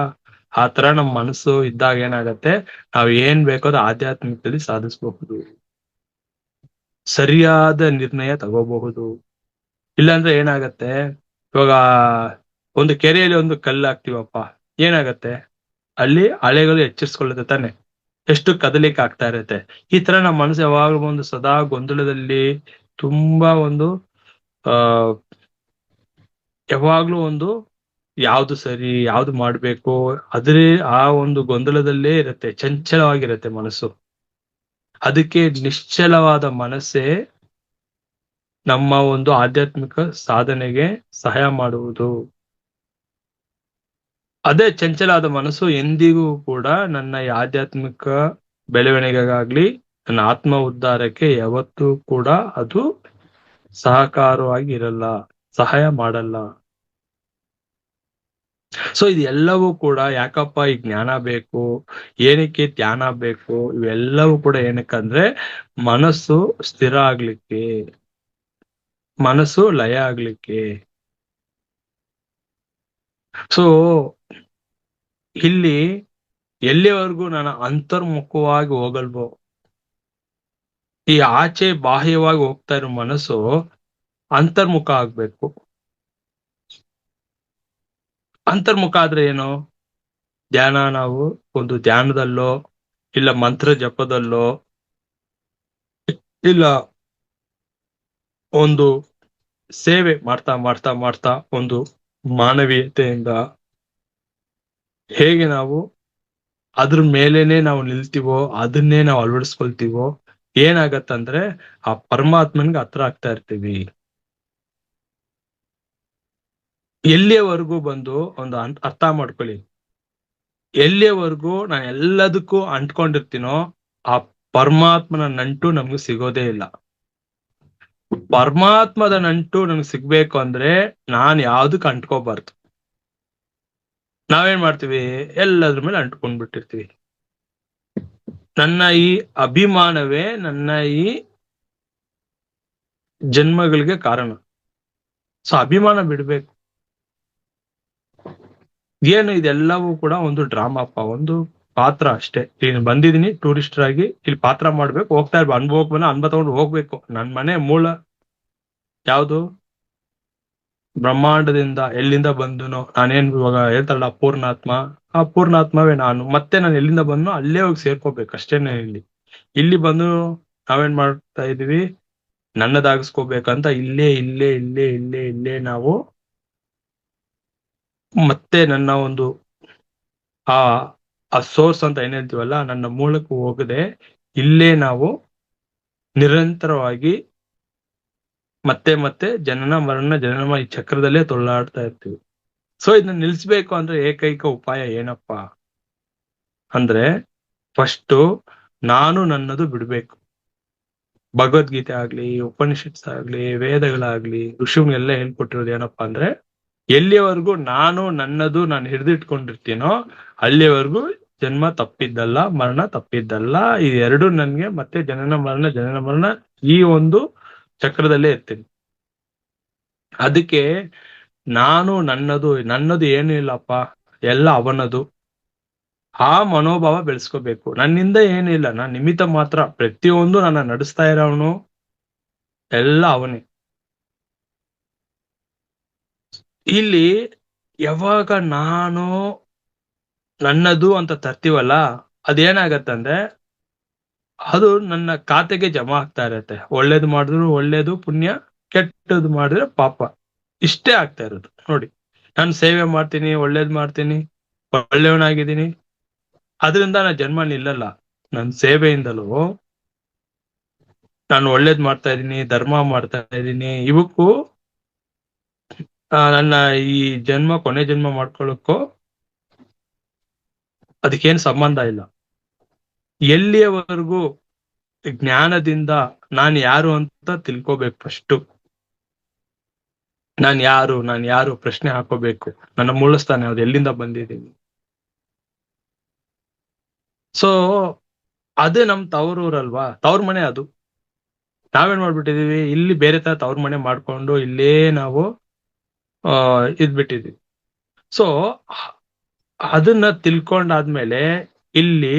ಆ ತರ ನಮ್ಮ ಮನಸ್ಸು ಇದ್ದಾಗ ಏನಾಗತ್ತೆ, ನಾವ್ ಏನ್ ಬೇಕೋ ಅದು ಆಧ್ಯಾತ್ಮಿಕದಲ್ಲಿ ಸಾಧಿಸಬಹುದು, ಸರಿಯಾದ ನಿರ್ಣಯ ತಗೋಬಹುದು. ಇಲ್ಲಾಂದ್ರೆ ಏನಾಗತ್ತೆ, ಇವಾಗ ಒಂದು ಕೆರೆಯಲ್ಲಿ ಒಂದು ಕಲ್ಲು ಹಾಕ್ತಿವಪ್ಪ, ಏನಾಗತ್ತೆ, ಅಲ್ಲಿ ಅಲೆಗಳು ಎಚ್ಚರಿಸ್ಕೊಳ್ಳುತ್ತೆ ತಾನೆ, ಎಷ್ಟು ಕದಲಿಕ್ಕೆ ಆಗ್ತಾ ಇರುತ್ತೆ. ಈ ತರ ನಮ್ಮ ಮನಸ್ಸು ಯಾವಾಗ್ಲೂ ಒಂದು ಸದಾ ಗೊಂದಲದಲ್ಲಿ, ತುಂಬಾ ಒಂದು ಯಾವಾಗ್ಲೂ ಒಂದು ಯಾವ್ದು ಸರಿ ಯಾವ್ದು ಮಾಡ್ಬೇಕು ಅದ್ರೆ ಆ ಒಂದು ಗೊಂದಲದಲ್ಲೇ ಇರುತ್ತೆ, ಚಂಚಲವಾಗಿರುತ್ತೆ ಮನಸ್ಸು. ಅದಕ್ಕೆ ನಿಶ್ಚಲವಾದ ಮನಸ್ಸೇ ನಮ್ಮ ಒಂದು ಆಧ್ಯಾತ್ಮಿಕ ಸಾಧನೆಗೆ ಸಹಾಯ ಮಾಡುವುದು. ಅದೇ ಚಂಚಲವಾದ ಮನಸ್ಸು ಎಂದಿಗೂ ಕೂಡ ನನ್ನ ಈ ಆಧ್ಯಾತ್ಮಿಕ ಬೆಳವಣಿಗೆಗಾಗ್ಲಿ, ನನ್ನ ಆತ್ಮ ಉದ್ಧಾರಕ್ಕೆ ಯಾವತ್ತೂ ಕೂಡ ಅದು ಸಹಕಾರವಾಗಿ ಇರಲ್ಲ, ಸಹಾಯ ಮಾಡಲ್ಲ. ಸೊ ಇದೆಲ್ಲವೂ ಕೂಡ ಯಾಕಪ್ಪ ಈ ಜ್ಞಾನ ಬೇಕು, ಏನಕ್ಕೆ ಧ್ಯಾನ ಬೇಕು, ಇವೆಲ್ಲವೂ ಕೂಡ ಏನಕ್ಕಂದ್ರೆ ಮನಸ್ಸು ಸ್ಥಿರ ಆಗ್ಲಿಕ್ಕೆ, ಮನಸ್ಸು ಲಯ ಆಗ್ಲಿಕ್ಕೆ. ಸೊ ಇಲ್ಲಿ ಎಲ್ಲಿವರೆಗೂ ನಾನು ಅಂತರ್ಮುಖವಾಗಿ ಹೋಗಲ್ವೋ, ಈ ಆಚೆ ಬಾಹ್ಯವಾಗಿ ಹೋಗ್ತಾ ಇರೋ ಮನಸ್ಸು ಅಂತರ್ಮುಖ ಆಗ್ಬೇಕು. ಅಂತರ್ಮುಖ ಆದ್ರೆ ಏನು, ಧ್ಯಾನ, ನಾವು ಒಂದು ಧ್ಯಾನದಲ್ಲೋ ಇಲ್ಲ ಮಂತ್ರ ಜಪದಲ್ಲೋ ಇಲ್ಲ ಒಂದು ಸೇವೆ ಮಾಡ್ತಾ ಮಾಡ್ತಾ ಮಾಡ್ತಾ ಒಂದು ಮಾನವೀಯತೆಯಿಂದ ಹೇಗೆ ನಾವು ಅದ್ರ ಮೇಲೇನೆ ನಾವು ನಿಲ್ತೀವೋ, ಅದನ್ನೇ ನಾವು ಅಳವಡಿಸ್ಕೊಳ್ತೀವೋ, ಏನಾಗತ್ತಂದ್ರೆ ಆ ಪರಮಾತ್ಮನ್ಗೆ ಹತ್ರ ಆಗ್ತಾ ಇರ್ತೀವಿ. ಎಲ್ಲಿಯವರೆಗೂ ಬಂದು ಒಂದು ಅರ್ಥ ಮಾಡ್ಕೊಳ್ಳಿ, ಎಲ್ಲಿಯವರೆಗೂ ನಾನು ಎಲ್ಲದಕ್ಕೂ ಅಂಟ್ಕೊಂಡಿರ್ತೀನೋ ಆ ಪರಮಾತ್ಮನ ನಂಟು ನಮ್ಗೆ ಸಿಗೋದೇ ಇಲ್ಲ. ಪರಮಾತ್ಮದ ನಂಟು ನಮ್ಗೆ ಸಿಗ್ಬೇಕು ಅಂದ್ರೆ ನಾನ್ ಯಾವ್ದಕ್ ಅಂಟ್ಕೋಬಾರ್ದು. ನಾವೇನ್ ಮಾಡ್ತೀವಿ, ಎಲ್ಲದ್ರ ಮೇಲೆ ಅಂಟ್ಕೊಂಡ್ಬಿಟ್ಟಿರ್ತೀವಿ. ನನ್ನ ಈ ಅಭಿಮಾನವೇ ನನ್ನ ಈ ಜನ್ಮಗಳಿಗೆ ಕಾರಣ. ಸೊ ಅಭಿಮಾನ ಬಿಡ್ಬೇಕು. ಏನು, ಇದೆಲ್ಲವೂ ಕೂಡ ಒಂದು ಡ್ರಾಮಾಪ್ಪ, ಒಂದು ಪಾತ್ರ ಅಷ್ಟೇ. ಇಲ್ಲಿ ಬಂದಿದೀನಿ ಟೂರಿಸ್ಟರ್ ಆಗಿ, ಇಲ್ಲಿ ಪಾತ್ರ ಮಾಡ್ಬೇಕು, ಹೋಗ್ತಾ ಇರ್ಬೇಕು, ಅನುಭವಕ್ಕೆ ಬಂದ ಅನುಭವ ತಗೊಂಡು ಹೋಗ್ಬೇಕು. ನನ್ ಮನೆ ಮೂಲ ಯಾವುದು, ಬ್ರಹ್ಮಾಂಡದಿಂದ ಎಲ್ಲಿಂದ ಬಂದನೋ, ನಾನೇನ್ ಇವಾಗ ಹೇಳ್ತಾರಲ್ಲ ಪೂರ್ಣಾತ್ಮ, ಆ ಪೂರ್ಣಾತ್ಮವೇ ನಾನು. ಮತ್ತೆ ನಾನು ಎಲ್ಲಿಂದ ಬಂದನೋ ಅಲ್ಲೇ ಹೋಗಿ ಸೇರ್ಕೋಬೇಕು ಅಷ್ಟೇನೆ. ಇಲ್ಲಿ ಬಂದು ನಾವೇನ್ ಮಾಡ್ತಾ ಇದೀವಿ, ನನ್ನದಾಗಿಸ್ಕೋಬೇಕಂತ ಇಲ್ಲೇ ಇಲ್ಲೇ ಇಲ್ಲೇ ಇಲ್ಲೇ ಇಲ್ಲೇ ನಾವು ಮತ್ತೆ ನನ್ನ ಒಂದು ಆ ಆ ಸೋರ್ಸ್ ಅಂತ ಏನ್ ಹೇಳ್ತೀವಲ್ಲ, ನನ್ನ ಮೂಲಕ್ಕೆ ಹೋಗದೆ ಇಲ್ಲೇ ನಾವು ನಿರಂತರವಾಗಿ ಮತ್ತೆ ಮತ್ತೆ ಜನನ ಮರಣ ಜನನ ಈ ಚಕ್ರದಲ್ಲೇ ತೊಳ್ಳಾಡ್ತಾ ಇರ್ತೀವಿ. ಸೊ ಇದನ್ನ ನಿಲ್ಸ್ಬೇಕು ಅಂದ್ರೆ ಏಕೈಕ ಉಪಾಯ ಏನಪ್ಪಾ ಅಂದ್ರೆ, ಫಸ್ಟ್ ನಾನು ನನ್ನದು ಬಿಡ್ಬೇಕು. ಭಗವದ್ಗೀತೆ ಆಗ್ಲಿ, ಉಪನಿಷತ್ಸ್ ಆಗ್ಲಿ, ವೇದಗಳಾಗ್ಲಿ, ಋಷಿಗಳೆಲ್ಲ ಹೇಳ್ಕೊಟ್ಟಿರೋದು ಏನಪ್ಪಾ ಅಂದ್ರೆ, ಎಲ್ಲಿಯವರೆಗೂ ನಾನು ಹಿಡಿದಿಟ್ಕೊಂಡಿರ್ತೀನೋ ಅಲ್ಲಿಯವರೆಗೂ ಜನ್ಮ ತಪ್ಪಿದ್ದಲ್ಲ, ಮರಣ ತಪ್ಪಿದ್ದಲ್ಲ. ಇದೆರಡು ನನ್ಗೆ ಮತ್ತೆ ಜನನ ಮರಣ ಈ ಒಂದು ಚಕ್ರದಲ್ಲೇ ಇರ್ತೀನಿ. ಅದಕ್ಕೆ ನನ್ನದು ಏನು ಇಲ್ಲಪ್ಪ, ಎಲ್ಲ ಅವನದು. ಆ ಮನೋಭಾವ ಬೆಳೆಸ್ಕೋಬೇಕು. ನನ್ನಿಂದ ಏನಿಲ್ಲ, ನಾನ್ ನಿಮಿತ್ತ ಮಾತ್ರ. ಪ್ರತಿಯೊಂದು ನನ್ನ ನಡೆಸ್ತಾ ಇರೋವನು ಎಲ್ಲ ಅವನೇ. ಇಲ್ಲಿ ಯಾವಾಗ ನಾನು ನನ್ನದು ಅಂತ ತರ್ತೀವಲ್ಲ, ಅದೇನಾಗತ್ತಂದ್ರೆ ಅದು ನನ್ನ ಖಾತೆಗೆ ಜಮಾ ಆಗ್ತಾ ಇರತ್ತೆ. ಒಳ್ಳೇದು ಮಾಡಿದ್ರು ಒಳ್ಳೇದು ಪುಣ್ಯ, ಕೆಟ್ಟದ್ದು ಮಾಡಿದ್ರೆ ಪಾಪ. ಇಷ್ಟೇ ಆಗ್ತಾ ಇರೋದು ನೋಡಿ. ನಾನು ಸೇವೆ ಮಾಡ್ತೀನಿ, ಒಳ್ಳೇದ್ ಮಾಡ್ತೀನಿ, ಒಳ್ಳೆಯವನಾಗಿದ್ದೀನಿ, ಅದರಿಂದ ನನ್ನ ಜನ್ಮ ನಿಲ್ಲಲ್ಲ. ನನ್ನ ಸೇವೆಯಿಂದಲೂ ನಾನು ಒಳ್ಳೇದ್ ಮಾಡ್ತಾ ಇದ್ದೀನಿ, ಧರ್ಮ ಮಾಡ್ತಾ ಇದ್ದೀನಿ, ಇವಕ್ಕೂ ನನ್ನ ಈ ಕೊನೆ ಜನ್ಮ ಮಾಡ್ಕೊಳ್ಳಕ್ಕೋ ಅದಕ್ಕೇನ್ ಸಂಬಂಧ ಇಲ್ಲ. ಎಲ್ಲಿಯವರೆಗೂ ಜ್ಞಾನದಿಂದ ನಾನು ಯಾರು ಅಂತ ತಿಳ್ಕೋಬೇಕು. ಫಸ್ಟ್ ನಾನು ಯಾರು ಪ್ರಶ್ನೆ ಹಾಕೋಬೇಕು. ನನ್ನ ಮೂಲಸ್ಥಾನ ಯಾವ್ದು, ಎಲ್ಲಿಂದ ಬಂದಿದ್ದೀನಿ. ಸೊ ಅದೇ ನಮ್ ತವರೂರಲ್ವಾ, ತವ್ರ ಮನೆ ಅದು. ನಾವೇನ್ ಮಾಡ್ಬಿಟ್ಟಿದೀವಿ, ಇಲ್ಲಿ ಬೇರೆ ತರ ತವ್ರ ಮನೆ ಮಾಡ್ಕೊಂಡು ಇಲ್ಲೇ ನಾವು ಇದ್ಬಿಟ್ಟಿದೀವಿ. ಸೊ ಅದನ್ನ ತಿಳ್ಕೊಂಡಾದ್ಮೇಲೆ ಇಲ್ಲಿ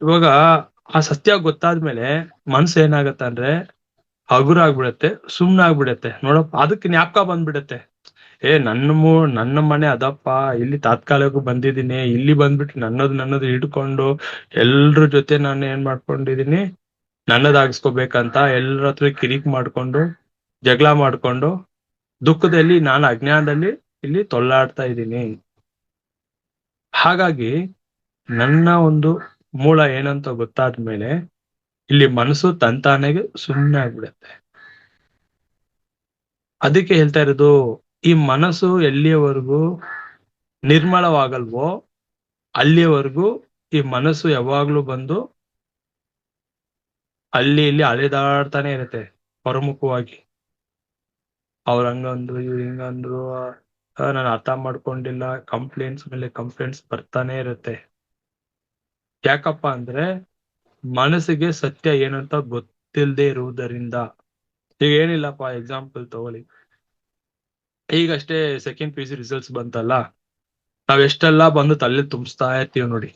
ಇವಾಗ ಆ ಸತ್ಯ ಗೊತ್ತಾದ್ಮೇಲೆ ಮನ್ಸು ಏನಾಗತ್ತೆ ಅಂದ್ರೆ ಹಗುರ ಆಗ್ಬಿಡತ್ತೆ, ಸುಮ್ನಾಗ್ಬಿಡತ್ತೆ. ನೋಡಪ್ಪ, ಅದಕ್ಕೆ ಜ್ಞಾಪಕ ಬಂದ್ಬಿಡತ್ತೆ, ನನ್ನ ಮನೆ ಅದಪ್ಪ, ಇಲ್ಲಿ ತಾತ್ಕಾಲಿಕ ಬಂದಿದ್ದೀನಿ, ಇಲ್ಲಿ ಬಂದ್ಬಿಟ್ಟು ನನ್ನದು ಹಿಡ್ಕೊಂಡು ಎಲ್ರ ಜೊತೆ ನಾನು ಏನ್ ಮಾಡ್ಕೊಂಡಿದೀನಿ, ನನ್ನದಾಗಿಸ್ಕೋಬೇಕಂತ ಎಲ್ರ ಹತ್ರ ಕಿರಿಕ್ ಮಾಡ್ಕೊಂಡು ಜಗಳ ಮಾಡ್ಕೊಂಡು ದುಃಖದಲ್ಲಿ ನಾನು ಅಜ್ಞಾನದಲ್ಲಿ ಇಲ್ಲಿ ತೊಳ್ಳಾಡ್ತಾ ಇದ್ದೀನಿ. ಹಾಗಾಗಿ ನನ್ನ ಒಂದು ಮೂಲ ಏನಂತ ಗೊತ್ತಾದ್ಮೇಲೆ ಇಲ್ಲಿ ಮನಸ್ಸು ತಂತಾನೆಗೆ ಸುಮ್ಮನೆ ಆಗ್ಬಿಡತ್ತೆ. ಅದಕ್ಕೆ ಹೇಳ್ತಾ ಇರೋದು, ಈ ಮನಸ್ಸು ಎಲ್ಲಿಯವರೆಗೂ ನಿರ್ಮಲವಾಗಲ್ವೋ ಅಲ್ಲಿಯವರೆಗೂ ಈ ಮನಸ್ಸು ಯಾವಾಗ್ಲೂ ಬಂದು ಅಲ್ಲಿ ಇಲ್ಲಿ ಅಲೆದಾಡ್ತಾನೆ ಇರುತ್ತೆ ಹೊರಮುಖವಾಗಿ. ಅವ್ರ ಹಂಗಂದ್ರು, ಇವ್ರು ಹಿಂಗಂದ್ರು, ನಾನು ಅರ್ಥ ಮಾಡ್ಕೊಂಡಿಲ್ಲ, ಕಂಪ್ಲೇಂಟ್ಸ್ ಮೇಲೆ ಕಂಪ್ಲೇಂಟ್ಸ್ ಬರ್ತಾನೆ ಇರುತ್ತೆ. ಯಾಕಪ್ಪ ಅಂದ್ರೆ ಮನಸ್ಸಿಗೆ ಸತ್ಯ ಏನಂತ ಗೊತ್ತಿಲ್ಲದೆ ಇರುವುದರಿಂದ. ಈಗ ಏನಿಲ್ಲಪ್ಪ, ಎಕ್ಸಾಂಪಲ್ ತಗೊಳ್ಳಿ, ಈಗಷ್ಟೇ ಸೆಕೆಂಡ್ PUC ರಿಸಲ್ಟ್ಸ್ ಬಂತಲ್ಲ, ನಾವ್ ಎಷ್ಟೆಲ್ಲಾ ಬಂದು ತಲೆ ತುಂಬಿಸ್ತಾ ಇರ್ತೀವಿ ನೋಡಿ.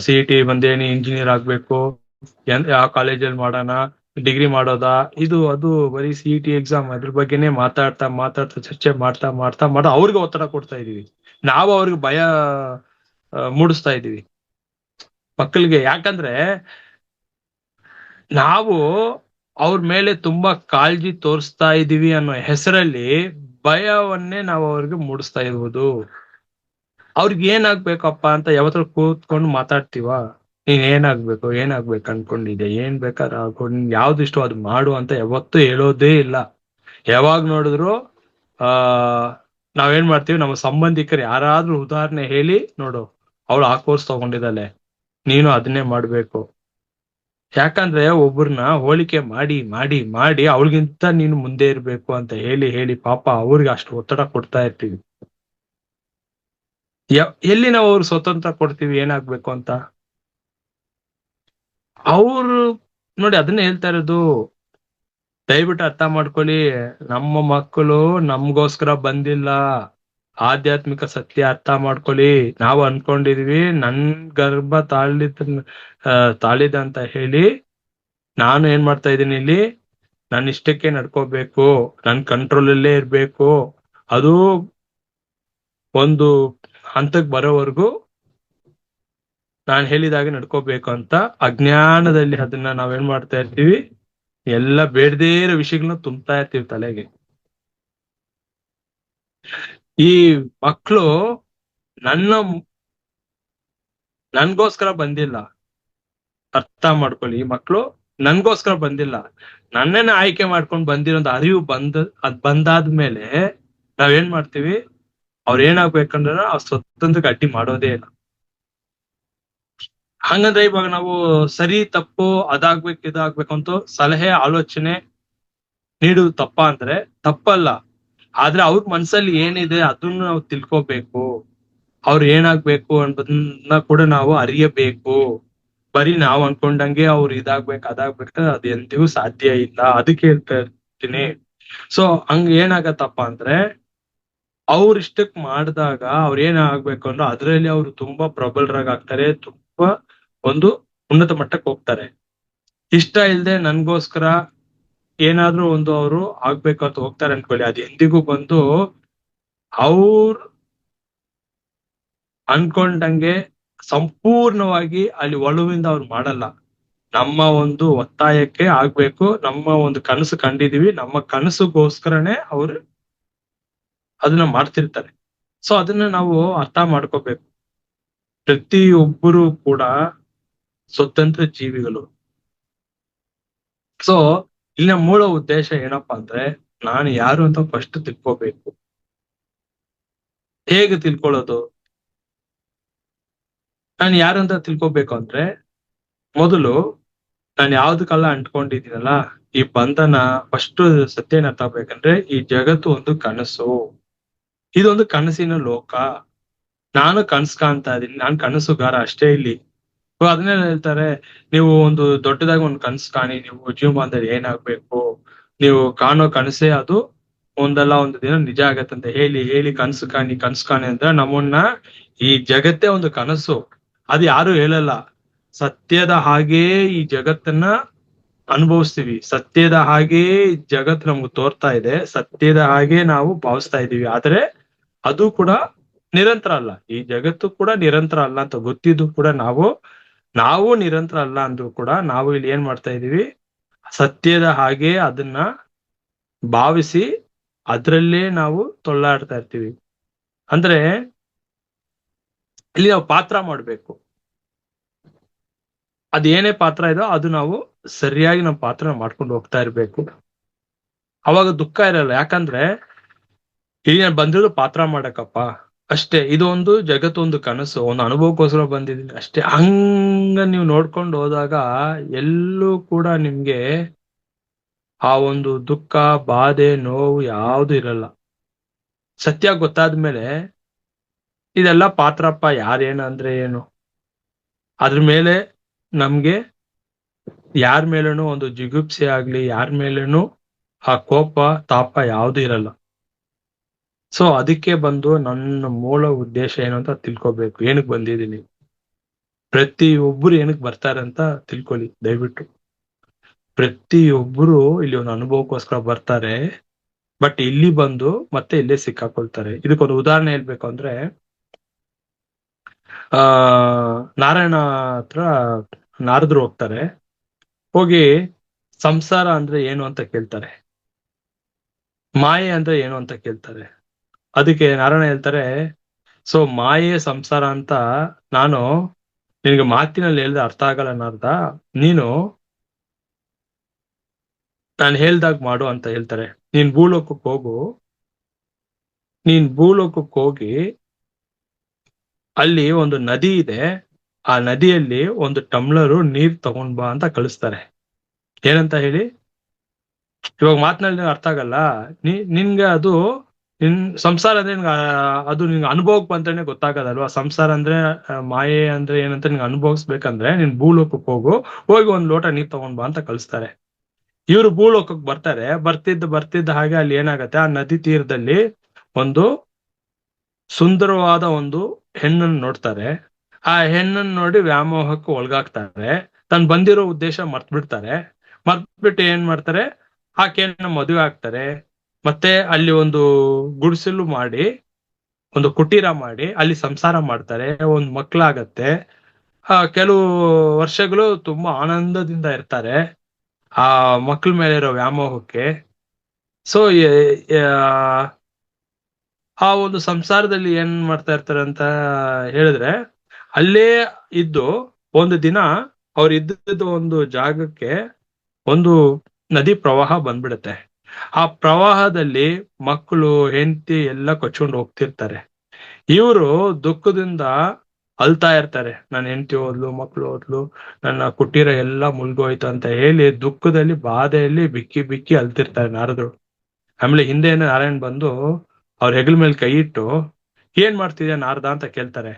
CET ಬಂದೇನಿ, ಇಂಜಿನಿಯರ್ ಆಗ್ಬೇಕು, ಯಾವ ಕಾಲೇಜಲ್ಲಿ ಮಾಡೋಣ, ಡಿಗ್ರಿ ಮಾಡೋದಾ, ಇದು ಅದು, ಬರೀ CET ಎಕ್ಸಾಮ್ ಅದ್ರ ಬಗ್ಗೆನೆ ಮಾತಾಡ್ತಾ ಚರ್ಚೆ ಮಾಡ್ತಾ ಅವ್ರಿಗೆ ಒತ್ತಡ ಕೊಡ್ತಾ ಇದೀವಿ. ನಾವು ಅವ್ರಿಗೆ ಭಯ ಮೂಡಿಸ್ತಾ ಇದೀವಿ ಮಕ್ಕಳಿಗೆ. ಯಾಕಂದ್ರೆ ನಾವು ಅವ್ರ ಮೇಲೆ ತುಂಬಾ ಕಾಳಜಿ ತೋರಿಸ್ತಾ ಇದೀವಿ ಅನ್ನೋ ಹೆಸರಲ್ಲಿ ಭಯವನ್ನೇ ನಾವು ಅವ್ರಿಗೆ ಮೂಡಿಸ್ತಾ ಇರ್ಬೋದು. ಅವ್ರಿಗೆ ಏನಾಗ್ಬೇಕಪ್ಪ ಅಂತ ಯಾವತ್ತೂ ಕೂತ್ಕೊಂಡು ಮಾತಾಡ್ತೀವ, ನೀನ್ ಏನಾಗ್ಬೇಕು ಅನ್ಕೊಂಡಿದ್ದೆ, ಏನ್ ಬೇಕಾದ್ರೆ ಹಾಕೊಂಡು ನಿನ್ ಯಾವ್ದು ಇಷ್ಟ ಅದು ಮಾಡು ಅಂತ ಯಾವತ್ತೂ ಹೇಳೋದೇ ಇಲ್ಲ. ಯಾವಾಗ ನೋಡಿದ್ರು ನಾವೇನ್ ಮಾಡ್ತೀವಿ, ನಮ್ಮ ಸಂಬಂಧಿಕರು ಯಾರಾದ್ರೂ ಉದಾಹರಣೆ ಹೇಳಿ, ನೋಡು ಅವಳು ಆ ಕೋರ್ಸ್ ತಗೊಂಡಿದ್ದಾಳೆ, ನೀನು ಅದನ್ನೇ ಮಾಡ್ಬೇಕು. ಯಾಕಂದ್ರೆ ಒಬ್ಬರನ್ನ ಹೋಲಿಕೆ ಮಾಡಿ ಅವಳಿಗಿಂತ ನೀನು ಮುಂದೆ ಇರ್ಬೇಕು ಅಂತ ಹೇಳಿ ಪಾಪ ಅವ್ರಿಗೆ ಅಷ್ಟು ಒತ್ತಡ ಕೊಡ್ತಾ ಇರ್ತೀವಿ. ಎಲ್ಲಿ ನಾವು ಅವ್ರಿಗೆ ಸ್ವತಂತ್ರ ಕೊಡ್ತೀವಿ ಏನಾಗ್ಬೇಕು ಅಂತ? ಅವ್ರು ನೋಡಿ, ಅದನ್ನೇ ಹೇಳ್ತಾ ಇರೋದು, ದಯವಿಟ್ಟು ಅರ್ಥ ಮಾಡ್ಕೊಳ್ಳಿ. ನಮ್ಮ ಮಕ್ಕಳು ನಮ್ಗೋಸ್ಕರ ಬಂದಿಲ್ಲ. ಆಧ್ಯಾತ್ಮಿಕ ಸತ್ಯ ಅರ್ಥ ಮಾಡ್ಕೊಳ್ಳಿ. ನಾವು ಅನ್ಕೊಂಡಿದೀವಿ ನನ್ ಗರ್ಭ ತಾಳಿದ ಅಂತ ಹೇಳಿ ನಾನು ಏನ್ ಮಾಡ್ತಾ ಇದ್ದೀನಿ, ಇಲ್ಲಿ ನನ್ನ ಇಷ್ಟಕ್ಕೆ ನಡ್ಕೋಬೇಕು, ನನ್ ಕಂಟ್ರೋಲಲ್ಲೇ ಇರ್ಬೇಕು, ಅದು ಒಂದು ಹಂತಕ್ಕೆ ಬರೋವರೆಗೂ ನಾನು ಹೇಳಿದಾಗೆ ನಡ್ಕೋಬೇಕು ಅಂತ ಅಜ್ಞಾನದಲ್ಲಿ ಅದನ್ನ ನಾವೇನ್ ಮಾಡ್ತಾ ಇರ್ತೀವಿ, ಎಲ್ಲ ಬೇಡದೇ ಇರೋ ವಿಷಯಗಳನ್ನ ತುಂಬ್ತಾ ಇರ್ತೀವಿ ತಲೆಗೆ. ಈ ಮಕ್ಕಳು ನನ್ನ ನನ್ಗೋಸ್ಕರ ಬಂದಿಲ್ಲ. ಅರ್ಥ ಮಾಡ್ಕೊಳ್ಳಿ, ಈ ಮಕ್ಕಳು ನನ್ಗೋಸ್ಕರ ಬಂದಿಲ್ಲ, ನನ್ನನ್ನ ಆಯ್ಕೆ ಮಾಡ್ಕೊಂಡು ಬಂದಿರೋ ಅರಿವು ಅದ್ ಬಂದಾದ್ಮೇಲೆ ನಾವೇನ್ ಮಾಡ್ತೀವಿ, ಅವ್ರ ಏನಾಗ್ಬೇಕಂದ್ರೆ ಆ ಸ್ವತಂತ್ರಕ್ಕೆ ಅಡ್ಡಿ ಮಾಡೋದೇ ಇಲ್ಲ. ಹಂಗಂದ್ರೆ ಇವಾಗ ನಾವು ಸರಿ ತಪ್ಪು ಅದಾಗ್ಬೇಕು ಇದಾಗ್ಬೇಕು ಅಂತ ಸಲಹೆ ಆಲೋಚನೆ ನೀಡುದು ತಪ್ಪಾ ಅಂದ್ರೆ ತಪ್ಪಲ್ಲ. ಆದ್ರೆ ಅವ್ರ ಮನ್ಸಲ್ಲಿ ಏನಿದೆ ಅದನ್ನ ನಾವು ತಿಳ್ಕೋಬೇಕು. ಅವ್ರು ಏನಾಗ್ಬೇಕು ಅನ್ನೋದನ್ನ ಕೂಡ ನಾವು ಅರಿಯಬೇಕು. ಬರೀ ನಾವ್ ಅನ್ಕೊಂಡಂಗೆ ಅವ್ರು ಇದಾಗ್ಬೇಕು ಅದಾಗ್ಬೇಕು ಅದ್ ಎಂದಿಗೂ ಸಾಧ್ಯ ಇಲ್ಲ. ಅದಕ್ಕೆ ಹೇಳ್ತಾ ಇರ್ತೀನಿ. ಸೊ ಹಂಗ ಏನಾಗತ್ತಪ್ಪ ಅಂದ್ರೆ ಅವ್ರ ಇಷ್ಟಕ್ ಮಾಡಿದಾಗ ಅವ್ರ ಏನ್ ಆಗ್ಬೇಕು ಅಂದ್ರೆ ಅದ್ರಲ್ಲಿ ಅವ್ರು ತುಂಬಾ ಪ್ರಬಲರಾಗ್ತಾರೆ, ತುಂಬಾ ಒಂದು ಉನ್ನತ ಮಟ್ಟಕ್ಕೆ ಹೋಗ್ತಾರೆ. ಇಷ್ಟ ಇಲ್ದೆ ನನ್ಗೋಸ್ಕರ ಏನಾದ್ರೂ ಒಂದು ಅವರು ಆಗ್ಬೇಕು ಅಂತ ಹೋಗ್ತಾರೆ ಅನ್ಕೊಳ್ಳಿ, ಅದ್ ಎಂದಿಗೂ ಬಂದು ಅವ್ರ ಅನ್ಕೊಂಡಂಗೆ ಸಂಪೂರ್ಣವಾಗಿ ಅಲ್ಲಿ ಒಲವಿಂದ ಅವ್ರು ಮಾಡಲ್ಲ. ನಮ್ಮ ಒಂದು ಒತ್ತಾಯಕ್ಕೆ ಆಗ್ಬೇಕು, ನಮ್ಮ ಒಂದು ಕನಸು ಕಂಡಿದೀವಿ, ನಮ್ಮ ಕನಸುಗೋಸ್ಕರನೇ ಅವ್ರು ಅದನ್ನ ಮಾಡ್ತಿರ್ತಾರೆ. ಸೊ ಅದನ್ನ ನಾವು ಅರ್ಥ ಮಾಡ್ಕೋಬೇಕು. ಪ್ರತಿಯೊಬ್ಬರು ಕೂಡ ಸ್ವತಂತ್ರ ಜೀವಿಗಳು. ಸೊ ಇಲ್ಲಿನ ಮೂಲ ಉದ್ದೇಶ ಏನಪ್ಪಾ ಅಂದ್ರೆ ನಾನು ಯಾರು ಅಂತ ಫಸ್ಟ್ ತಿಳ್ಕೋಬೇಕು. ಹೇಗೆ ತಿಳ್ಕೊಳ್ಳೋದು? ನಾನು ಯಾರು ಅಂತ ತಿಳ್ಕೋಬೇಕು ಅಂದ್ರೆ ಮೊದಲು ನಾನು ಯಾವ್ದಕ್ಕೆಲ್ಲ ಅಂಟ್ಕೊಂಡಿದ್ದೀನಲ್ಲ ಈ ಬಂಧನ, ಫಸ್ಟ್ ಸತ್ಯ ಏನ್ ಅರ್ಥ ಆಗ್ಬೇಕಂದ್ರೆ ಈ ಜಗತ್ತು ಒಂದು ಕನಸು, ಇದೊಂದು ಕನಸಿನ ಲೋಕ. ನಾನು ಕನಸು ಕಾಣ್ತಾ ಇದೀನಿ, ನಾನ್ ಕನಸುಗಾರ ಅಷ್ಟೇ ಇಲ್ಲಿ. ಅದನ್ನೇ ಹೇಳ್ತಾರೆ, ನೀವು ಒಂದು ದೊಡ್ಡದಾಗಿ ಒಂದು ಕನಸು ಕಾಣಿ, ನೀವು ಜೀವಮಾನದಲ್ಲಿ ಏನಾಗ್ಬೇಕು, ನೀವು ಕಾಣೋ ಕನಸೇ ಅದು ಒಂದಲ್ಲ ಒಂದು ದಿನ ನಿಜ ಆಗತ್ತಂತ ಹೇಳಿ ಹೇಳಿ ಕನಸು ಕಾಣಿ ಅಂದ್ರೆ ನಮ್ಮನ್ನ ಈ ಜಗತ್ತೇ ಒಂದು ಕನಸು, ಅದು ಯಾರು ಹೇಳಲ್ಲ. ಸತ್ಯದ ಹಾಗೇ ಈ ಜಗತ್ತನ್ನ ಅನುಭವಿಸ್ತೀವಿ, ಸತ್ಯದ ಹಾಗೇ ಜಗತ್ತು ನಮ್ಗೆ ತೋರ್ತಾ ಇದೆ, ಸತ್ಯದ ಹಾಗೆ ನಾವು ಭಾವಿಸ್ತಾ ಇದೀವಿ. ಆದ್ರೆ ಅದು ಕೂಡ ನಿರಂತರ ಅಲ್ಲ, ಈ ಜಗತ್ತು ಕೂಡ ನಿರಂತರ ಅಲ್ಲ ಅಂತ ಗೊತ್ತಿದ್ದು ಕೂಡ ನಾವು ನಿರಂತರ ಅಲ್ಲ ಅಂದ್ರೂ ಕೂಡ ನಾವು ಇಲ್ಲಿ ಏನ್ ಮಾಡ್ತಾ ಇದೀವಿ, ಸತ್ಯದ ಹಾಗೆ ಅದನ್ನ ಭಾವಿಸಿ ಅದ್ರಲ್ಲೇ ನಾವು ತೊಳ್ಳಾಡ್ತಾ ಇರ್ತೀವಿ. ಅಂದ್ರೆ ಇಲ್ಲಿ ನಾವು ಪಾತ್ರ ಮಾಡ್ಬೇಕು. ಅದೇನೇ ಪಾತ್ರ ಇದೋ ಅದು ನಾವು ಸರಿಯಾಗಿ ನಮ್ಮ ಪಾತ್ರ ಮಾಡ್ಕೊಂಡು ಹೋಗ್ತಾ ಇರ್ಬೇಕು. ಅವಾಗ ದುಃಖ ಇರಲ್ಲ. ಯಾಕಂದ್ರೆ ಇಲ್ಲಿ ನಾನು ಬಂದಿರೋದು ಪಾತ್ರ ಮಾಡಕ್ಕಪ್ಪ ಅಷ್ಟೇ. ಇದು ಒಂದು ಜಗತ್ತು ಒಂದು ಕನಸು, ಒಂದು ಅನುಭವಕ್ಕೋಸ್ಕರ ಬಂದಿದ್ದೀನಿ ಅಷ್ಟೇ. ಹಂಗ ನೀವು ನೋಡ್ಕೊಂಡು ಹೋದಾಗ ಎಲ್ಲೂ ಕೂಡ ನಿಮ್ಗೆ ಆ ಒಂದು ದುಃಖ, ಬಾಧೆ, ನೋವು ಯಾವ್ದು ಇರಲ್ಲ. ಸತ್ಯ ಗೊತ್ತಾದ್ಮೇಲೆ ಇದೆಲ್ಲ ಪಾತ್ರಪ್ಪ, ಯಾರೇನು ಅಂದ್ರೆ ಏನು, ಅದ್ರ ಮೇಲೆ ನಮ್ಗೆ ಯಾರ ಮೇಲೇನು ಒಂದು ಜಿಗುಪ್ಸೆ ಆಗ್ಲಿ, ಯಾರ ಮೇಲೇನು ಆ ಕೋಪ ತಾಪ ಯಾವ್ದು ಇರಲ್ಲ. ಸೊ ಅದಕ್ಕೆ ಬಂದು ನನ್ನ ಮೂಲ ಉದ್ದೇಶ ಏನು ಅಂತ ತಿಳ್ಕೊಬೇಕು. ಏನಕ್ ಬಂದಿದ್ದೀನಿ, ಪ್ರತಿಯೊಬ್ಬರು ಏನಕ್ ಬರ್ತಾರೆ ಅಂತ ತಿಳ್ಕೊಳ್ಳಿ ದಯವಿಟ್ಟು. ಪ್ರತಿಯೊಬ್ಬರು ಇಲ್ಲಿ ಒಂದು ಅನುಭವಕ್ಕೋಸ್ಕರ ಬರ್ತಾರೆ, ಬಟ್ ಇಲ್ಲಿ ಬಂದು ಮತ್ತೆ ಇಲ್ಲೇ ಸಿಕ್ಕಾಕೊಳ್ತಾರೆ. ಇದಕ್ಕೊಂದು ಉದಾಹರಣೆ ಹೇಳ್ಬೇಕು ಅಂದ್ರೆ ಆ ನಾರಾಯಣ ಹತ್ರ ನಾರದ್ರು ಹೋಗ್ತಾರೆ. ಹೋಗಿ ಸಂಸಾರ ಅಂದ್ರೆ ಏನು ಅಂತ ಕೇಳ್ತಾರೆ, ಮಾಯೆ ಅಂದ್ರೆ ಏನು ಅಂತ ಕೇಳ್ತಾರೆ. ಅದಕ್ಕೆ ನಾರಾಯಣ ಹೇಳ್ತಾರೆ, ಸೊ ಮಾಯೆ ಸಂಸಾರ ಅಂತ ನಾನು ನಿನಗೆ ಮಾತಿನಲ್ಲಿ ಹೇಳ್ದೆ ಅರ್ಥ ಆಗಲ್ಲ ನಾರ್ದ, ನೀನು ನಾನು ಹೇಳ್ದಾಗ ಮಾಡು ಅಂತ ಹೇಳ್ತಾರೆ. ನೀನ್ ಭೂಲೋಕಕ್ಕೆ ಹೋಗು, ನೀನ್ ಭೂಲೋಕಕ್ಕೆ ಹೋಗಿ ಅಲ್ಲಿ ಒಂದು ನದಿ ಇದೆ, ಆ ನದಿಯಲ್ಲಿ ಒಂದು ಟಮ್ಲರು ನೀರ್ ತಗೊಂಡ್ ಬಾ ಅಂತ ಕಳಿಸ್ತಾರೆ. ಏನಂತ ಹೇಳಿ, ಇವಾಗ ಮಾತಿನಲ್ಲಿ ಅರ್ಥ ಆಗಲ್ಲ. ನಿನ್ಗೆ ಅದು ನಿನ್ ಸಂಸಾರ ಅಂದ್ರೆ ಅದು ನಿನ್ಗೆ ಅನುಭವಕ್ಕೆ ಬಂತಾನೆ ಗೊತ್ತಾಗದಲ್ವಾ. ಸಂಸಾರ ಅಂದ್ರೆ ಮಾಯೆ ಅಂದ್ರೆ ಏನಂತ ನಿನ್ಗೆ ಅನುಭವಿಸ್ಬೇಕಂದ್ರೆ ನೀನ್ ಭೂಲೋಕಕ್ಕೆ ಹೋಗಿ ಒಂದ್ ಲೋಟ ನೀರ್ ತಗೊಂಡ್ ಬಾ ಅಂತ ಕಳಿಸ್ತಾರೆ. ಇವ್ರು ಭೂಲೋಕಕ್ಕೆ ಬರ್ತಾರೆ. ಬರ್ತಿದ್ದ ಹಾಗೆ ಅಲ್ಲಿ ಏನಾಗತ್ತೆ, ಆ ನದಿ ತೀರದಲ್ಲಿ ಒಂದು ಸುಂದರವಾದ ಒಂದು ಹೆಣ್ಣನ್ನು ನೋಡ್ತಾರೆ. ಆ ಹೆಣ್ಣನ್ನು ನೋಡಿ ವ್ಯಾಮೋಹಕ್ಕೆ ಒಳಗಾಗ್ತಾರೆ. ತನ್ ಬಂದಿರೋ ಉದ್ದೇಶ ಮರ್ತ್ಬಿಡ್ತಾರೆ. ಮರ್ತ್ಬಿಟ್ಟು ಏನ್ ಮಾಡ್ತಾರೆ, ಆಕೆಯನ್ನ ಮದುವೆ ಆಗ್ತಾರೆ. ಮತ್ತೆ ಅಲ್ಲಿ ಒಂದು ಗುಡಿಸಲು ಮಾಡಿ, ಒಂದು ಕುಟೀರ ಮಾಡಿ ಅಲ್ಲಿ ಸಂಸಾರ ಮಾಡ್ತಾರೆ. ಒಂದ್ ಮಕ್ಳಾಗತ್ತೆ. ಕೆಲವು ವರ್ಷಗಳು ತುಂಬಾ ಆನಂದದಿಂದ ಇರ್ತಾರೆ ಆ ಮಕ್ಳ ಮೇಲೆ ಇರೋ ವ್ಯಾಮೋಹಕ್ಕೆ. ಸೊ ಆ ಒಂದು ಸಂಸಾರದಲ್ಲಿ ಏನ್ ಮಾಡ್ತಾ ಇರ್ತಾರೆ ಅಂತ ಹೇಳಿದ್ರೆ, ಅಲ್ಲೇ ಇದ್ದು ಒಂದು ದಿನ ಅವ್ರು ಇದ್ದಿದ್ದ ಒಂದು ಜಾಗಕ್ಕೆ ಒಂದು ನದಿ ಪ್ರವಾಹ ಬಂದ್ಬಿಡುತ್ತೆ. ಆ ಪ್ರವಾಹದಲ್ಲಿ ಮಕ್ಕಳು ಹೆಂಡತಿ ಎಲ್ಲ ಕೊಚ್ಕೊಂಡು ಹೋಗ್ತಿರ್ತಾರೆ. ಇವರು ದುಃಖದಿಂದ ಅಳ್ತಾ ಇರ್ತಾರೆ. ನನ್ನ ಹೆಂಡತಿ ಹೋದ್ಲು, ಮಕ್ಳು ಹೋದ್ಲು, ನನ್ನ ಕುಟೀರ ಎಲ್ಲ ಮುಳ್ಗೋಯ್ತು ಅಂತ ಹೇಳಿ ದುಃಖದಲ್ಲಿ ಬಾಧೆಯಲ್ಲಿ ಬಿಕ್ಕಿ ಬಿಕ್ಕಿ ಅಳ್ತಿರ್ತಾರೆ ನಾರದ್ರು. ಆಮೇಲೆ ಹಿಂದೆನೆ ನಾರಾಯಣ್ ಬಂದು ಅವ್ರ ಹೆಗಲ ಮೇಲೆ ಕೈ ಇಟ್ಟು ಏನ್ ಮಾಡ್ತಿದ್ಯಾ ನಾರದ ಅಂತ ಕೇಳ್ತಾರೆ.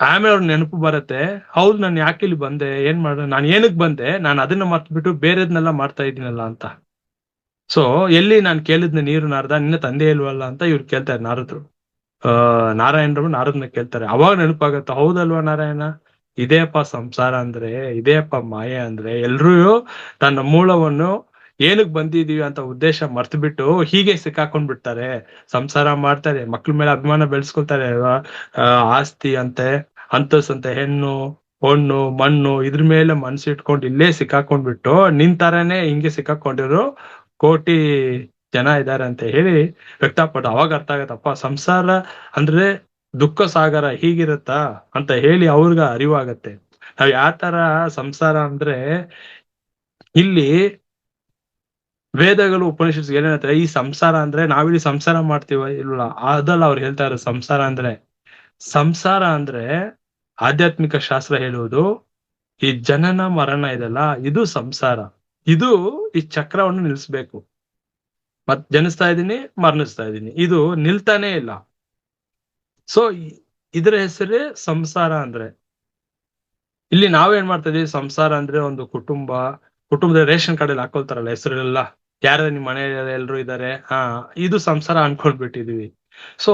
ಆಮೇಲೆ ಅವ್ರ ನೆನಪು ಬರುತ್ತೆ, ಹೌದು ನಾನು ಯಾಕೆ ಇಲ್ಲಿ ಬಂದೆ, ಏನ್ ಮಾಡ ನಾನು ಏನಕ್ ಬಂದೆ, ನಾನು ಅದನ್ನ ಮರ್ತ್ಬಿಟ್ಟು ಬೇರೆದ್ನೆಲ್ಲ ಮಾಡ್ತಾ ಇದ್ದೀನಲ್ಲ ಅಂತ. ಸೊ ಎಲ್ಲಿ ನಾನು ಕೇಳಿದ್ನ ನೀರು ನಾರದ, ನಿನ್ನ ತಂದೆ ಇಲ್ವಲ್ಲ ಅಂತ ಇವ್ರು ಕೇಳ್ತಾರೆ ನಾರದ್ರು. ನಾರಾಯಣರು ನಾರದನ್ನ ಕೇಳ್ತಾರೆ. ಅವಾಗ ನೆನಪಾಗತ್ತ, ಹೌದಲ್ವಾ ನಾರಾಯಣ, ಇದೇಪ್ಪ ಸಂಸಾರ ಅಂದ್ರೆ, ಇದೇಪ್ಪ ಮಾಯೆ ಅಂದ್ರೆ. ಎಲ್ರೂ ತನ್ನ ಮೂಲವನ್ನು ಏನಕ್ ಬಂದಿದೀವಿ ಅಂತ ಉದ್ದೇಶ ಮರ್ತು ಬಿಟ್ಟು ಹೀಗೆ ಸಿಕ್ಕಾಕೊಂಡ್ ಬಿಡ್ತಾರೆ. ಸಂಸಾರ ಮಾಡ್ತಾರೆ, ಮಕ್ಳ ಮೇಲೆ ಅಭಿಮಾನ ಬೆಳೆಸ್ಕೊಳ್ತಾರೆ, ಆಸ್ತಿ ಅಂತೆ, ಅಂತಸ್ತಂತೆ, ಹೆಣ್ಣು ಹೊಣ್ಣು ಮಣ್ಣು ಇದ್ರ ಮೇಲೆ ಮನ್ಸಿಟ್ಕೊಂಡು ಇಲ್ಲೇ ಸಿಕ್ಕಾಕೊಂಡ್ಬಿಟ್ಟು ನಿನ್ ತರನೇ ಹಿಂಗೆ ಸಿಕ್ಕಾಕೊಂಡಿರೋ ಕೋಟಿ ಜನ ಇದ್ದಾರೆ ಅಂತ ಹೇಳಿ ವ್ಯಕ್ತಪಟ್ಟು ಅವಾಗ ಅರ್ಥ ಆಗತ್ತಪ್ಪ ಸಂಸಾರ ಅಂದ್ರೆ ದುಃಖ ಸಾಗರ ಹೀಗಿರುತ್ತಾ ಅಂತ ಹೇಳಿ ಅವ್ರಿಗ ಅರಿವಾಗತ್ತೆ. ನಾವ್ ಯಾವ ತರ ಸಂಸಾರ ಅಂದ್ರೆ, ಇಲ್ಲಿ ವೇದಗಳು ಉಪನಿಷತ್ ಏನ್ ಹೇಳ್ತಾರೆ, ಈ ಸಂಸಾರ ಅಂದ್ರೆ ನಾವಿಲ್ಲಿ ಸಂಸಾರ ಮಾಡ್ತೀವ ಇಲ್ಲ, ಅದಲ್ಲ ಅವ್ರು ಹೇಳ್ತಾ ಇರೋ ಸಂಸಾರ ಅಂದ್ರೆ. ಸಂಸಾರ ಅಂದ್ರೆ ಆಧ್ಯಾತ್ಮಿಕ ಶಾಸ್ತ್ರ ಹೇಳುವುದು ಈ ಜನನ ಮರಣ ಇದೆಲ್ಲ, ಇದು ಸಂಸಾರ. ಇದು ಈ ಚಕ್ರವನ್ನು ನಿಲ್ಸ್ಬೇಕು. ಮತ್ ಜನಿಸ್ತಾ ಇದೀನಿ, ಮರಣಿಸ್ತಾ ಇದೀನಿ, ಇದು ನಿಲ್ತಾನೆ ಇಲ್ಲ. ಸೊ ಇದ್ರ ಹೆಸರೇ ಸಂಸಾರ ಅಂದ್ರೆ. ಇಲ್ಲಿ ನಾವೇನ್ ಮಾಡ್ತಾ ಇದೀವಿ, ಸಂಸಾರ ಅಂದ್ರೆ ಒಂದು ಕುಟುಂಬದ ರೇಷನ್ ಕಾರ್ಡ್ ಅಲ್ಲಿ ಹಾಕೊಳ್ತಾರಲ್ಲ ಹೆಸರೆಲ್ಲ, ಯಾರ ನಿಮ್ ಮನೆಯಲ್ಲಿ ಎಲ್ರು ಇದ್ದಾರೆ, ಇದು ಸಂಸಾರ ಅನ್ಕೊಂಡ್ಬಿಟ್ಟಿದೀವಿ. ಸೊ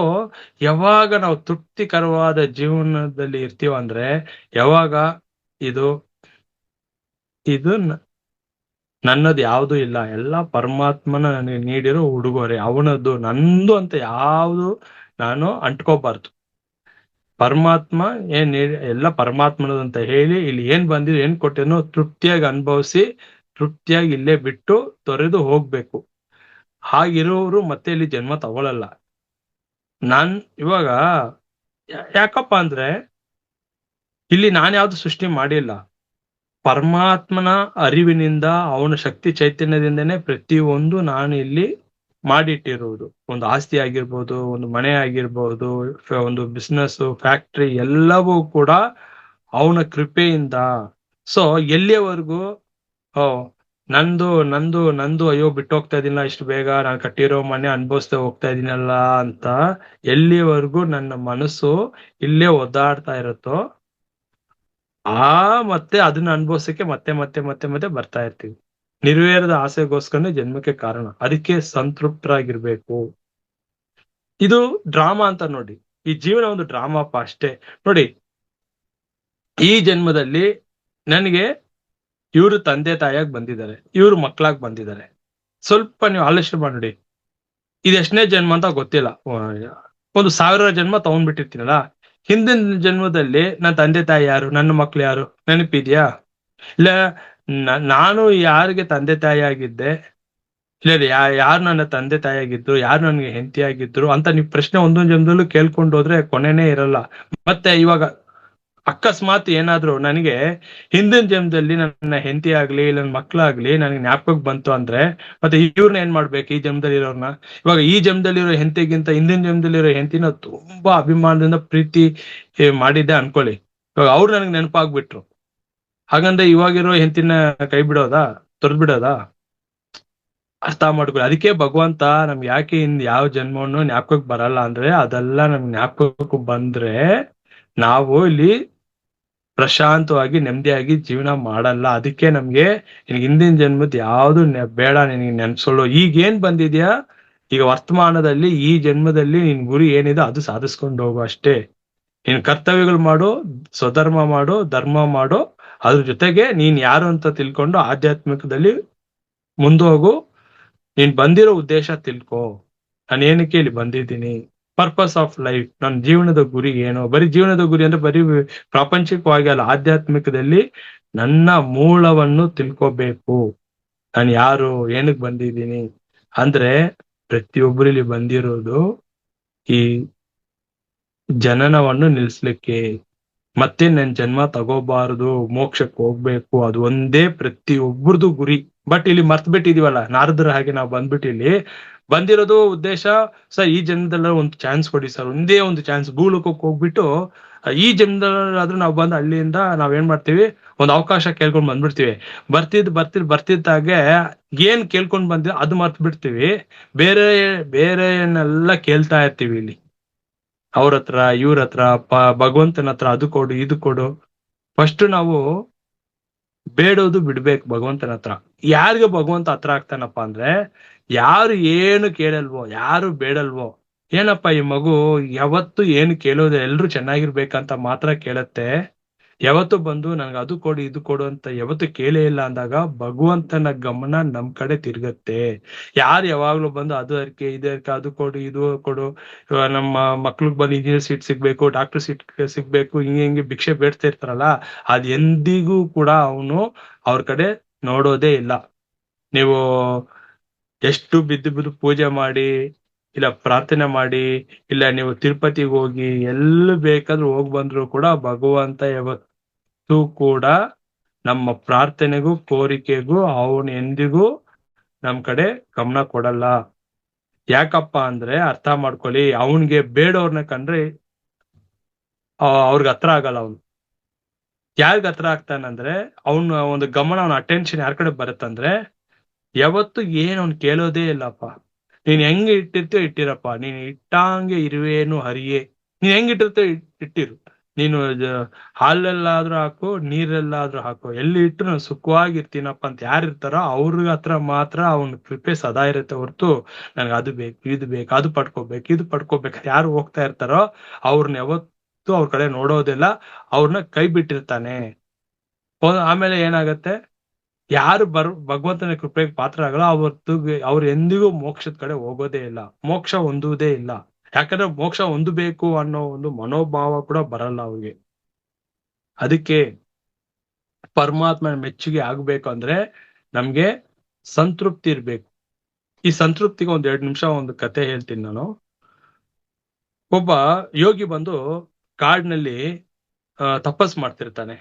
ಯಾವಾಗ ನಾವು ತೃಪ್ತಿಕರವಾದ ಜೀವನದಲ್ಲಿ ಇರ್ತೀವ ಅಂದ್ರೆ, ಯಾವಾಗ ಇದು ಇದು ನನ್ನದು ಯಾವ್ದು ಇಲ್ಲ, ಎಲ್ಲ ಪರಮಾತ್ಮನ ನನಗೆ ನೀಡಿರೋ ಉಡುಗೊರೆ, ಅವನದ್ದು, ನಂದು ಅಂತ ಯಾವ್ದು ನಾನು ಅಂಟ್ಕೋಬಾರ್ದು. ಪರಮಾತ್ಮ ಏನ್ ನೀಡಿ ಎಲ್ಲ ಪರಮಾತ್ಮನದು ಅಂತ ಹೇಳಿ ಇಲ್ಲಿ ಏನ್ ಬಂದಿರೋ ಏನ್ ಕೊಟ್ಟಿರೋ ತೃಪ್ತಿಯಾಗಿ ಅನುಭವಿಸಿ ತೃಪ್ತಿಯಾಗಿ ಇಲ್ಲೇ ಬಿಟ್ಟು ತೊರೆದು ಹೋಗ್ಬೇಕು. ಹಾಗಿರೋರು ಮತ್ತೆ ಇಲ್ಲಿ ಜನ್ಮ ತಗೊಳಲ್ಲ. ನಾನ್ ಇವಾಗ ಯಾಕಪ್ಪ ಅಂದ್ರೆ, ಇಲ್ಲಿ ನಾನ್ ಯಾವ್ದು ಸೃಷ್ಟಿ ಮಾಡಿಲ್ಲ, ಪರಮಾತ್ಮನ ಅರಿವಿನಿಂದ ಅವನ ಶಕ್ತಿ ಚೈತನ್ಯದಿಂದನೇ ಪ್ರತಿಯೊಂದು ನಾನು ಇಲ್ಲಿ ಮಾಡಿಟ್ಟಿರುವುದು. ಒಂದು ಆಸ್ತಿ ಆಗಿರ್ಬೋದು, ಒಂದು ಮನೆ ಆಗಿರ್ಬೋದು, ಒಂದು ಬಿಸ್ನೆಸ್, ಫ್ಯಾಕ್ಟ್ರಿ, ಎಲ್ಲವೂ ಕೂಡ ಅವನ ಕೃಪೆಯಿಂದ. ಸೊ ಎಲ್ಲಿಯವರೆಗೂ ನಂದು ನಂದು ನಂದು ಅಯ್ಯೋ ಬಿಟ್ಟು ಹೋಗ್ತಾ ಇದೀನಲ್ಲ ಇಷ್ಟು ಬೇಗ, ನಾನು ಕಟ್ಟಿರೋ ಮನೆ ಅನುಭವಿಸ್ತಾ ಹೋಗ್ತಾ ಇದೀನಲ್ಲ ಅಂತ ಎಲ್ಲಿವರೆಗೂ ನನ್ನ ಮನಸ್ಸು ಇಲ್ಲೇ ಒದ್ದಾಡ್ತಾ ಇರುತ್ತೋ, ಮತ್ತೆ ಅದನ್ನ ಅನುಭವಿಸಕ್ಕೆ ಮತ್ತೆ ಮತ್ತೆ ಮತ್ತೆ ಮತ್ತೆ ಬರ್ತಾ ಇರ್ತೀವಿ. ನಿರ್ವೇರದ ಆಸೆಗೋಸ್ಕರನೇ ಜನ್ಮಕ್ಕೆ ಕಾರಣ. ಅದಕ್ಕೆ ಸಂತೃಪ್ತರಾಗಿರ್ಬೇಕು. ಇದು ಡ್ರಾಮಾ ಅಂತ ನೋಡಿ, ಈ ಜೀವನ ಒಂದು ಡ್ರಾಮಾಪ್ಪ ಅಷ್ಟೇ. ನೋಡಿ, ಈ ಜನ್ಮದಲ್ಲಿ ನನಗೆ ಇವರು ತಂದೆ ತಾಯಿಯಾಗಿ ಬಂದಿದ್ದಾರೆ, ಇವರು ಮಕ್ಕಳಾಗಿ ಬಂದಿದ್ದಾರೆ. ಸ್ವಲ್ಪ ನೀವು ಆಲೋಚನೆ ಮಾಡಿ ನೋಡಿ, ಇದು ಎಷ್ಟನೇ ಜನ್ಮ ಅಂತ ಗೊತ್ತಿಲ್ಲ, ಒಂದು 1000 ಜನ್ಮ ತಗೊಂಡ್ಬಿಟ್ಟಿರ್ತೀನಲ್ಲ, ಹಿಂದಿನ ಜನ್ಮದಲ್ಲಿ ನನ್ನ ತಂದೆ ತಾಯಿ ಯಾರು, ನನ್ನ ಮಕ್ಳು ಯಾರು ನೆನಪಿದ್ಯಾ? ಇಲ್ಲ ನಾನು ಯಾರಿಗೆ ತಂದೆ ತಾಯಿ ಆಗಿದ್ದೆ, ಇಲ್ಲ ಯಾರು ನನ್ನ ತಂದೆ ತಾಯಿ ಆಗಿದ್ರು, ಯಾರು ನನಗೆ ಹೆಂಡತಿ ಆಗಿದ್ರು ಅಂತ ನೀವು ಪ್ರಶ್ನೆ ಒಂದೊಂದು ಜನ್ಮದಲ್ಲೂ ಕೇಳ್ಕೊಂಡು ಹೋದ್ರೆ ಕೊನೆನೇ ಇರಲ್ಲ. ಮತ್ತೆ ಇವಾಗ ಅಕಸ್ಮಾತ್ ಏನಾದ್ರು ನನಗೆ ಹಿಂದಿನ ಜನ್ಮದಲ್ಲಿ ನನ್ನ ಹೆಂಡತಿ ಆಗ್ಲಿ ಇಲ್ಲ ನನ್ನ ಮಕ್ಳಾಗ್ಲಿ ನನಗೆ ಜ್ಞಾಪಕಕ್ಕೆ ಬಂತು ಅಂದ್ರೆ, ಮತ್ತೆ ಇವ್ರನ್ನ ಏನ್ ಮಾಡ್ಬೇಕು, ಈ ಜನ್ಮದಲ್ಲಿ ಇರೋರ್ನ? ಇವಾಗ ಈ ಜನ್ಮದಲ್ಲಿರೋ ಹೆಂಡತಿಗಿಂತ ಹಿಂದಿನ ಜನ್ಮದಲ್ಲಿರೋ ಹೆಂಡತಿನ ತುಂಬಾ ಅಭಿಮಾನದಿಂದ ಪ್ರೀತಿ ಮಾಡಿದ್ದೆ ಅನ್ಕೊಳ್ಳಿ, ಇವಾಗ ಅವ್ರು ನನಗೆ ನೆನಪಾಗ್ಬಿಟ್ರು, ಹಾಗಂದ್ರೆ ಇವಾಗಿರೋ ಹೆಂಡತಿನ ಕೈ ಬಿಡೋದಾ, ತೊರೆದ್ ಬಿಡೋದಾ? ಅರ್ಥ ಮಾಡ್ಕೊಳ್ಳಿ. ಅದಕ್ಕೆ ಭಗವಂತ ನಮ್ಗೆ ಯಾಕೆ ಯಾವ ಜನ್ಮವನ್ನು ಜ್ಞಾಪಕಕ್ಕೆ ಬರಲ್ಲ ಅಂದ್ರೆ, ಅದೆಲ್ಲ ನಮ್ಗೆ ಜ್ಞಾಪಕಕ್ಕೆ ಬಂದ್ರೆ ನಾವು ಇಲ್ಲಿ ಪ್ರಶಾಂತವಾಗಿ ನೆಮ್ಮದಿಯಾಗಿ ಜೀವನ ಮಾಡಲ್ಲ. ಅದಕ್ಕೆ ನಮ್ಗೆ ಹಿಂದಿನ ಜನ್ಮದ ಯಾವ್ದು ಬೇಡ, ನಿನಗೆ ನೆನ್ಸ್ಕೊಳ್ಳೋ. ಈಗ ಏನ್ ಬಂದಿದ್ಯಾ, ಈಗ ವರ್ತಮಾನದಲ್ಲಿ ಈ ಜನ್ಮದಲ್ಲಿ ನಿನ್ ಗುರಿ ಏನಿದೆ ಅದು ಸಾಧಿಸ್ಕೊಂಡು ಹೋಗು ಅಷ್ಟೇ. ನೀನ್ ಕರ್ತವ್ಯಗಳು ಮಾಡು, ಸ್ವಧರ್ಮ ಮಾಡು, ಧರ್ಮ ಮಾಡು, ಅದ್ರ ಜೊತೆಗೆ ನೀನ್ ಯಾರು ಅಂತ ತಿಳ್ಕೊಂಡು ಆಧ್ಯಾತ್ಮಿಕದಲ್ಲಿ ಮುಂದೋಗು. ನೀನ್ ಬಂದಿರೋ ಉದ್ದೇಶ ತಿಳ್ಕೊ, ನಾನು ಏನಕ್ಕೆ ಇಲ್ಲಿ ಬಂದಿದ್ದೀನಿ, ಪರ್ಪಸ್ ಆಫ್ ಲೈಫ್, ನನ್ನ ಜೀವನದ ಗುರಿ ಏನು. ಬರೀ ಜೀವನದ ಗುರಿ ಅಂದ್ರೆ ಬರೀ ಪ್ರಾಪಂಚಿಕವಾಗಿ ಅಲ್ಲ, ಆಧ್ಯಾತ್ಮಿಕದಲ್ಲಿ ನನ್ನ ಮೂಲವನ್ನು ತಿಳ್ಕೋಬೇಕು. ನಾನು ಯಾರು, ಏನಕ್ ಬಂದಿದ್ದೀನಿ ಅಂದ್ರೆ, ಪ್ರತಿಯೊಬ್ಬರು ಇಲ್ಲಿ ಬಂದಿರೋದು ಈ ಜನನವನ್ನು ನಿಲ್ಸ್ಲಿಕ್ಕೆ. ಮತ್ತೆ ನನ್ ಜನ್ಮ ತಗೋಬಾರದು, ಮೋಕ್ಷಕ್ಕೆ ಹೋಗ್ಬೇಕು, ಅದು ಒಂದೇ ಪ್ರತಿಯೊಬ್ಬರದು ಗುರಿ. ಬಟ್ ಇಲ್ಲಿ ಮರ್ತ್ ಬಿಟ್ಟಿದೀವಲ್ಲ, ನಾರದ್ರ ಹಾಗೆ ನಾವು ಬಂದ್ಬಿಟ್ಟು ಇಲ್ಲಿ ಬಂದಿರೋದು ಉದ್ದೇಶ, ಸರ್ ಈ ಜನ್ಮದಲ್ಲ ಒಂದು ಚಾನ್ಸ್ ಕೊಡಿ ಸರ್, ಒಂದೇ ಒಂದು ಚಾನ್ಸ್ ಭೂಲೋಕಕ್ಕೆ ಹೋಗ್ಬಿಟ್ಟು ಈ ಜನ್ಮದಲ್ಲಾದ್ರೂ ನಾವು ಬಂದು ಹಳ್ಳಿಯಿಂದ ನಾವೇನ್ ಮಾಡ್ತೀವಿ, ಒಂದು ಅವಕಾಶ ಕೇಳ್ಕೊಂಡ್ ಬಂದ್ಬಿಡ್ತೀವಿ. ಬರ್ತಿದ್ದಾಗೆ ಏನ್ ಕೇಳ್ಕೊಂಡ್ ಬಂದಿವಿ ಅದು ಮರ್ತ್ ಬಿಡ್ತೀವಿ. ಬೇರೆ ಬೇರೆನೆಲ್ಲ ಕೇಳ್ತಾ ಇರ್ತೀವಿ ಇಲ್ಲಿ, ಅವ್ರ ಹತ್ರ ಇವ್ರ ಹತ್ರ, ಭಗವಂತನ ಹತ್ರ, ಅದು ಕೊಡು ಇದು ಕೊಡು. ಫಸ್ಟ್ ನಾವು ಬೇಡೋದು ಬಿಡ್ಬೇಕು ಭಗವಂತನ ಹತ್ರ. ಯಾರಿಗೆ ಭಗವಂತ ಹತ್ರ ಆಗ್ತಾನಪ್ಪ ಅಂದ್ರೆ, ಯಾರು ಏನು ಕೇಳಲ್ವೋ, ಯಾರು ಬೇಡಲ್ವೋ, ಏನಪ್ಪ ಈ ಮಗು ಯಾವತ್ತು ಏನು ಕೇಳೋದೆ, ಎಲ್ರು ಚೆನ್ನಾಗಿರ್ಬೇಕಂತ ಮಾತ್ರ ಕೇಳತ್ತೆ, ಯಾವತ್ತು ಬಂದು ನನ್ಗೆ ಅದು ಕೊಡು ಇದು ಕೊಡು ಅಂತ ಯಾವತ್ತು ಕೇಳೇ ಇಲ್ಲ ಅಂದಾಗ ಭಗವಂತನ ಗಮನ ನಮ್ ಕಡೆ ತಿರ್ಗತ್ತೆ. ಯಾರು ಯಾವಾಗ್ಲೂ ಬಂದು ಅದು ಅರ್ಕೆ ಇದು ಅರ್ಕೆ, ಅದು ಕೊಡು ಇದು ಕೊಡು, ನಮ್ಮ ಮಕ್ಳಿಗೆ ಬಂದು ಇಂಜಿನಿಯರ್ ಸೀಟ್ ಸಿಗ್ಬೇಕು, ಡಾಕ್ಟರ್ ಸೀಟ್ ಸಿಗ್ಬೇಕು, ಹಿಂಗೆ ಭಿಕ್ಷೆ ಬೇಡ್ತಾ ಇರ್ತಾರಲ್ಲ, ಅದ್ ಎಂದಿಗೂ ಕೂಡ ಅವನು ಅವ್ರ ಕಡೆ ನೋಡೋದೇ ಇಲ್ಲ. ನೀವು ಎಷ್ಟು ಬಿದ್ದು ಬಿದ್ದು ಪೂಜೆ ಮಾಡಿ, ಇಲ್ಲ ಪ್ರಾರ್ಥನೆ ಮಾಡಿ, ಇಲ್ಲ ನೀವು ತಿರುಪತಿಗೆ ಹೋಗಿ ಎಲ್ಲಿ ಬೇಕಾದ್ರೂ ಹೋಗ್ ಬಂದ್ರು ಕೂಡ ಭಗವಂತ ಯಾವತ್ತೂ ಕೂಡ ನಮ್ಮ ಪ್ರಾರ್ಥನೆಗೂ ಕೋರಿಕೆಗೂ ಅವನು ಎಂದಿಗೂ ನಮ್ ಕಡೆ ಗಮನ ಕೊಡಲ್ಲ. ಯಾಕಪ್ಪ ಅಂದ್ರೆ ಅರ್ಥ ಮಾಡ್ಕೊಳ್ಳಿ, ಅವನ್ಗೆ ಬೇಡವ್ರನ್ನ ಕಂಡ್ರೆ ಅವ್ರಿಗೆ ಹತ್ರ ಆಗಲ್ಲ. ಅವನು ಯಾರಿಗ ಹತ್ರ ಆಗ್ತಾನಂದ್ರೆ, ಅವನ ಒಂದು ಗಮನ, ಅವನ ಅಟೆನ್ಷನ್ ಯಾರ ಕಡೆ ಬರುತ್ತಂದ್ರೆ, ಯಾವತ್ತು ಏನ್ ಅವ್ನು ಕೇಳೋದೇ ಇಲ್ಲಪ್ಪ. ನೀನ್ ಹೆಂಗ್ ಇಟ್ಟಿರ್ತೀಯೋ ಇಟ್ಟಿರಪ್ಪ, ನೀನ್ ಇಟ್ಟಂಗೆ ಇರುವೇನು ಹರಿಯೇ. ನೀನ್ ಹೆಂಗ್ ಇಟ್ಟಿರ್ತೀಯೋ ಇಟ್ಟಿರು. ನೀನು ಹಾಲಲ್ಲಾದ್ರೂ ಹಾಕು, ನೀರಲ್ಲಾದ್ರೂ ಹಾಕು, ಎಲ್ಲಿ ಇಟ್ಟು ನಾನು ಸುಖವಾಗಿರ್ತೀನಪ್ಪ ಅಂತ ಯಾರು ಇರ್ತಾರೋ ಅವ್ರ ಹತ್ರ ಮಾತ್ರ ಅವನ ಕೃಪೆ ಸದಾ ಇರುತ್ತೆ ಹೊರತು, ನನ್ಗೆ ಅದು ಬೇಕು ಇದು ಬೇಕು, ಅದು ಪಡ್ಕೋಬೇಕು ಇದು ಪಡ್ಕೋಬೇಕು ಯಾರು ಹೋಗ್ತಾ ಇರ್ತಾರೋ ಅವ್ರನ್ನ ಯಾವತ್ತೂ ಅವ್ರ ಕಡೆ ನೋಡೋದಿಲ್ಲ, ಅವ್ರನ್ನ ಕೈ ಬಿಟ್ಟಿರ್ತಾನೆ. ಆಮೇಲೆ ಏನಾಗತ್ತೆ, ಯಾರು ಭಗವಂತನ ಕೃಪೆಗೆ ಪಾತ್ರ ಆಗಲ್ಲ ಅವ್ರು ಎಂದಿಗೂ ಮೋಕ್ಷದ ಕಡೆ ಹೋಗೋದೇ ಇಲ್ಲ, ಮೋಕ್ಷ ಹೊಂದುವುದೇ ಇಲ್ಲ. ಯಾಕಂದ್ರೆ ಮೋಕ್ಷ ಹೊಂದಬೇಕು ಅನ್ನೋ ಒಂದು ಮನೋಭಾವ ಕೂಡ ಬರಲ್ಲ ಅವ್ರಿಗೆ. ಅದಕ್ಕೆ ಪರಮಾತ್ಮನ ಮೆಚ್ಚುಗೆ ಆಗ್ಬೇಕು ಅಂದ್ರೆ ನಮ್ಗೆ ಸಂತೃಪ್ತಿ ಇರ್ಬೇಕು. ಈ ಸಂತೃಪ್ತಿಗೆ 2 ನಿಮಿಷ ಒಂದು ಕತೆ ಹೇಳ್ತೀನಿ ನಾನು. ಒಬ್ಬ ಯೋಗಿ ಬಂದು ಕಾಡಿನಲ್ಲಿ ತಪಸ್ ಮಾಡ್ತಿರ್ತಾನೆ.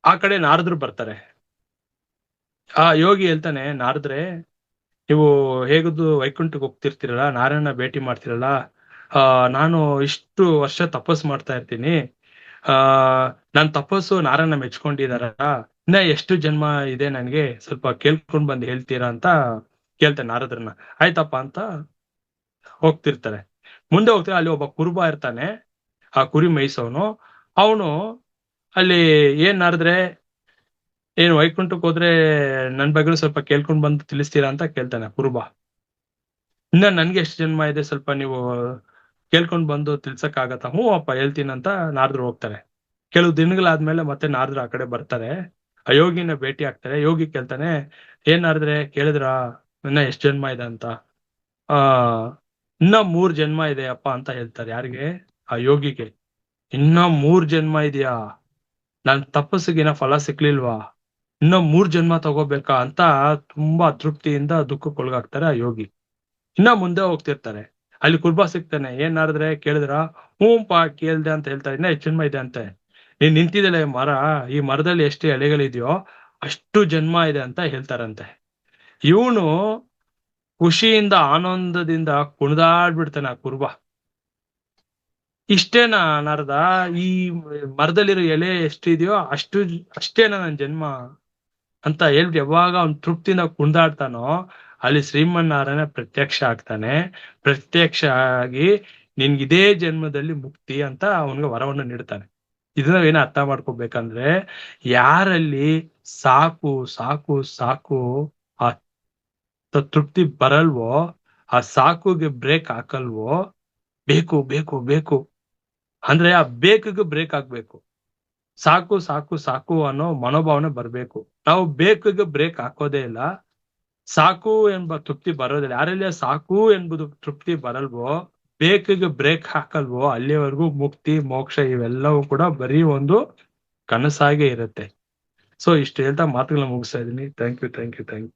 ಆ ಕಡೆ ನಾರದ್ರು ಬರ್ತಾರೆ. ಆ ಯೋಗಿ ಹೇಳ್ತಾನೆ, ನಾರದ್ರೆ ನೀವು ಹೇಗದು ವೈಕುಂಠಕ್ಕೆ ಹೋಗ್ತಿರ್ತೀರಲ್ಲ, ನಾರಾಯಣ ಭೇಟಿ ಮಾಡ್ತಿರಲ್ಲ, ನಾನು ಇಷ್ಟು ವರ್ಷ ತಪಸ್ ಮಾಡ್ತಾ ಇರ್ತೀನಿ, ನನ್ ತಪಸ್ಸು ನಾರಾಯಣ ಮೆಚ್ಕೊಂಡಿದಾರ, ಇನ್ನ ಎಷ್ಟು ಜನ್ಮ ಇದೆ ನನ್ಗೆ, ಸ್ವಲ್ಪ ಕೇಳ್ಕೊಂಡ್ ಬಂದು ಹೇಳ್ತೀರಾ ಅಂತ ಕೇಳ್ತಾನೆ ನಾರದ್ರನ್ನ. ಆಯ್ತಪ್ಪ ಅಂತ ಹೋಗ್ತಿರ್ತಾರೆ. ಮುಂದೆ ಹೋಗ್ತಾರೆ, ಅಲ್ಲಿ ಒಬ್ಬ ಕುರುಬ ಇರ್ತಾನೆ, ಆ ಕುರಿ ಮೇಯಿಸೋನು. ಅವನು ಅಲ್ಲಿ ಏನ್ ನಾರದ್ರೆ, ಏನ್ ವೈಕುಂಠಕ್ಕೆ ಹೋದ್ರೆ ನನ್ ಬಗ್ಗೆ ಸ್ವಲ್ಪ ಕೇಳ್ಕೊಂಡ್ ಬಂದು ತಿಳಿಸ್ತೀರಾ ಅಂತ ಕೇಳ್ತಾನೆ ಕುರುಬ. ಇನ್ನ ನನ್ಗೆ ಎಷ್ಟು ಜನ್ಮ ಇದೆ, ಸ್ವಲ್ಪ ನೀವು ಕೇಳ್ಕೊಂಡ್ ಬಂದು ತಿಳ್ಸಕ್ ಆಗತ್ತಾ? ಹ್ಞೂ ಅಪ್ಪ ಹೇಳ್ತೀನಂತ ನಾರದ್ರು ಹೋಗ್ತಾರೆ. ಕೆಲವು ದಿನಗಳಾದ್ಮೇಲೆ ಮತ್ತೆ ನಾರದ್ರು ಆ ಕಡೆ ಬರ್ತಾರೆ, ಆ ಯೋಗಿನ ಭೇಟಿ ಆಗ್ತಾರೆ. ಯೋಗಿ ಕೇಳ್ತಾನೆ, ಏನ್ ನಾರದ್ರೆ ಕೇಳಿದ್ರ ಇನ್ನ ಎಷ್ಟ್ ಜನ್ಮ ಇದೆ ಅಂತ? ಆ ಇನ್ನ 3 ಜನ್ಮ ಇದೆ ಅಪ್ಪ ಅಂತ ಹೇಳ್ತಾರೆ. ಯಾರಿಗೆ? ಆ ಯೋಗಿಗೆ. ಇನ್ನ 3 ಜನ್ಮ ಇದೆಯಾ, ನನ್ ತಪಸ್ಸಿಗಿನ ಫಲ ಸಿಕ್ಲಿಲ್ವಾ, ಇನ್ನ 3 ಜನ್ಮ ತಗೋಬೇಕಾ ಅಂತ ತುಂಬಾ ಅತೃಪ್ತಿಯಿಂದ ದುಃಖಕ್ಕೊಳಗಾಗ್ತಾರೆ ಆ ಯೋಗಿ. ಇನ್ನ ಮುಂದೆ ಹೋಗ್ತಿರ್ತಾರೆ, ಅಲ್ಲಿ ಕುರ್ಬಾ ಸಿಗ್ತಾನೆ. ಏನ್ ನಾರದ್ರೆ ಕೇಳಿದ್ರ? ಹ್ಞೂಪಾ ಕೇಳ್ದೆ ಅಂತ ಹೇಳ್ತಾರೆ. ಇನ್ನ ಎಷ್ಟು ಜನ್ಮ ಇದೆ ಅಂತೆ? ನೀನ್ ನಿಂತಿದ್ದಲ್ಲ ಈ ಮರ, ಈ ಮರದಲ್ಲಿ ಎಷ್ಟು ಎಲೆಗಳಿದೆಯೋ ಅಷ್ಟು ಜನ್ಮ ಇದೆ ಅಂತ ಹೇಳ್ತಾರಂತೆ. ಇವನು ಖುಷಿಯಿಂದ ಆನಂದದಿಂದ ಕುಣಿದಾಡ್ಬಿಡ್ತಾನೆ ಆ ಕುರ್ಬಾ. ಇಷ್ಟೇನಾ ನಾರದ, ಈ ಮರದಲ್ಲಿರೋ ಎಲೆ ಎಷ್ಟಿದೆಯೋ ಅಷ್ಟೇನಾ ನನ್ ಜನ್ಮ ಅಂತ ಹೇಳ್ಬಿಟ್ಟು ಯಾವಾಗ ಅವ್ನ್ ತೃಪ್ತಿಯಿಂದ ಕುಣಿದಾಡ್ತಾನೋ, ಅಲ್ಲಿ ಶ್ರೀಮನ್ನಾರಾಯಣ ಪ್ರತ್ಯಕ್ಷ ಆಗ್ತಾನೆ. ಪ್ರತ್ಯಕ್ಷ ಆಗಿ ನಿನ್ಗಿದೇ ಜನ್ಮದಲ್ಲಿ ಮುಕ್ತಿ ಅಂತ ಅವನ್ಗೆ ವರವನ್ನು ನೀಡ್ತಾನೆ. ಇದನ್ನ ಏನ ಅರ್ಥ ಮಾಡ್ಕೋಬೇಕಂದ್ರೆ, ಯಾರಲ್ಲಿ ಸಾಕು ಸಾಕು ಸಾಕು ಆ ತೃಪ್ತಿ ಬರಲ್ವೋ, ಆ ಸಾಕುಗೆ ಬ್ರೇಕ್ ಹಾಕಲ್ವೋ, ಬೇಕು ಬೇಕು ಬೇಕು ಅಂದ್ರೆ ಆ ಬೇಕಿಗೆ ಬ್ರೇಕ್ ಹಾಕ್ಬೇಕು. ಸಾಕು ಸಾಕು ಸಾಕು ಅನ್ನೋ ಮನೋಭಾವನೆ ಬರ್ಬೇಕು. ನಾವು ಬೇಕಿಗೆ ಬ್ರೇಕ್ ಹಾಕೋದೇ ಇಲ್ಲ, ಸಾಕು ಎಂಬ ತೃಪ್ತಿ ಬರೋದಿಲ್ಲ. ಯಾರಲ್ಲಿ ಸಾಕು ಎಂಬುದು ತೃಪ್ತಿ ಬರಲ್ವೋ, ಬೇಕಿಗೆ ಬ್ರೇಕ್ ಹಾಕಲ್ವೋ, ಅಲ್ಲಿವರೆಗೂ ಮುಕ್ತಿ ಮೋಕ್ಷ ಇವೆಲ್ಲವೂ ಕೂಡ ಬರೀ ಒಂದು ಕನಸಾಗೆ ಇರುತ್ತೆ. ಸೊ ಇಷ್ಟು ಹೇಳ್ತಾ ಮಾತುಗಳನ್ನ ಮುಗಿಸ್ತಾ ಇದೀನಿ. Thank you.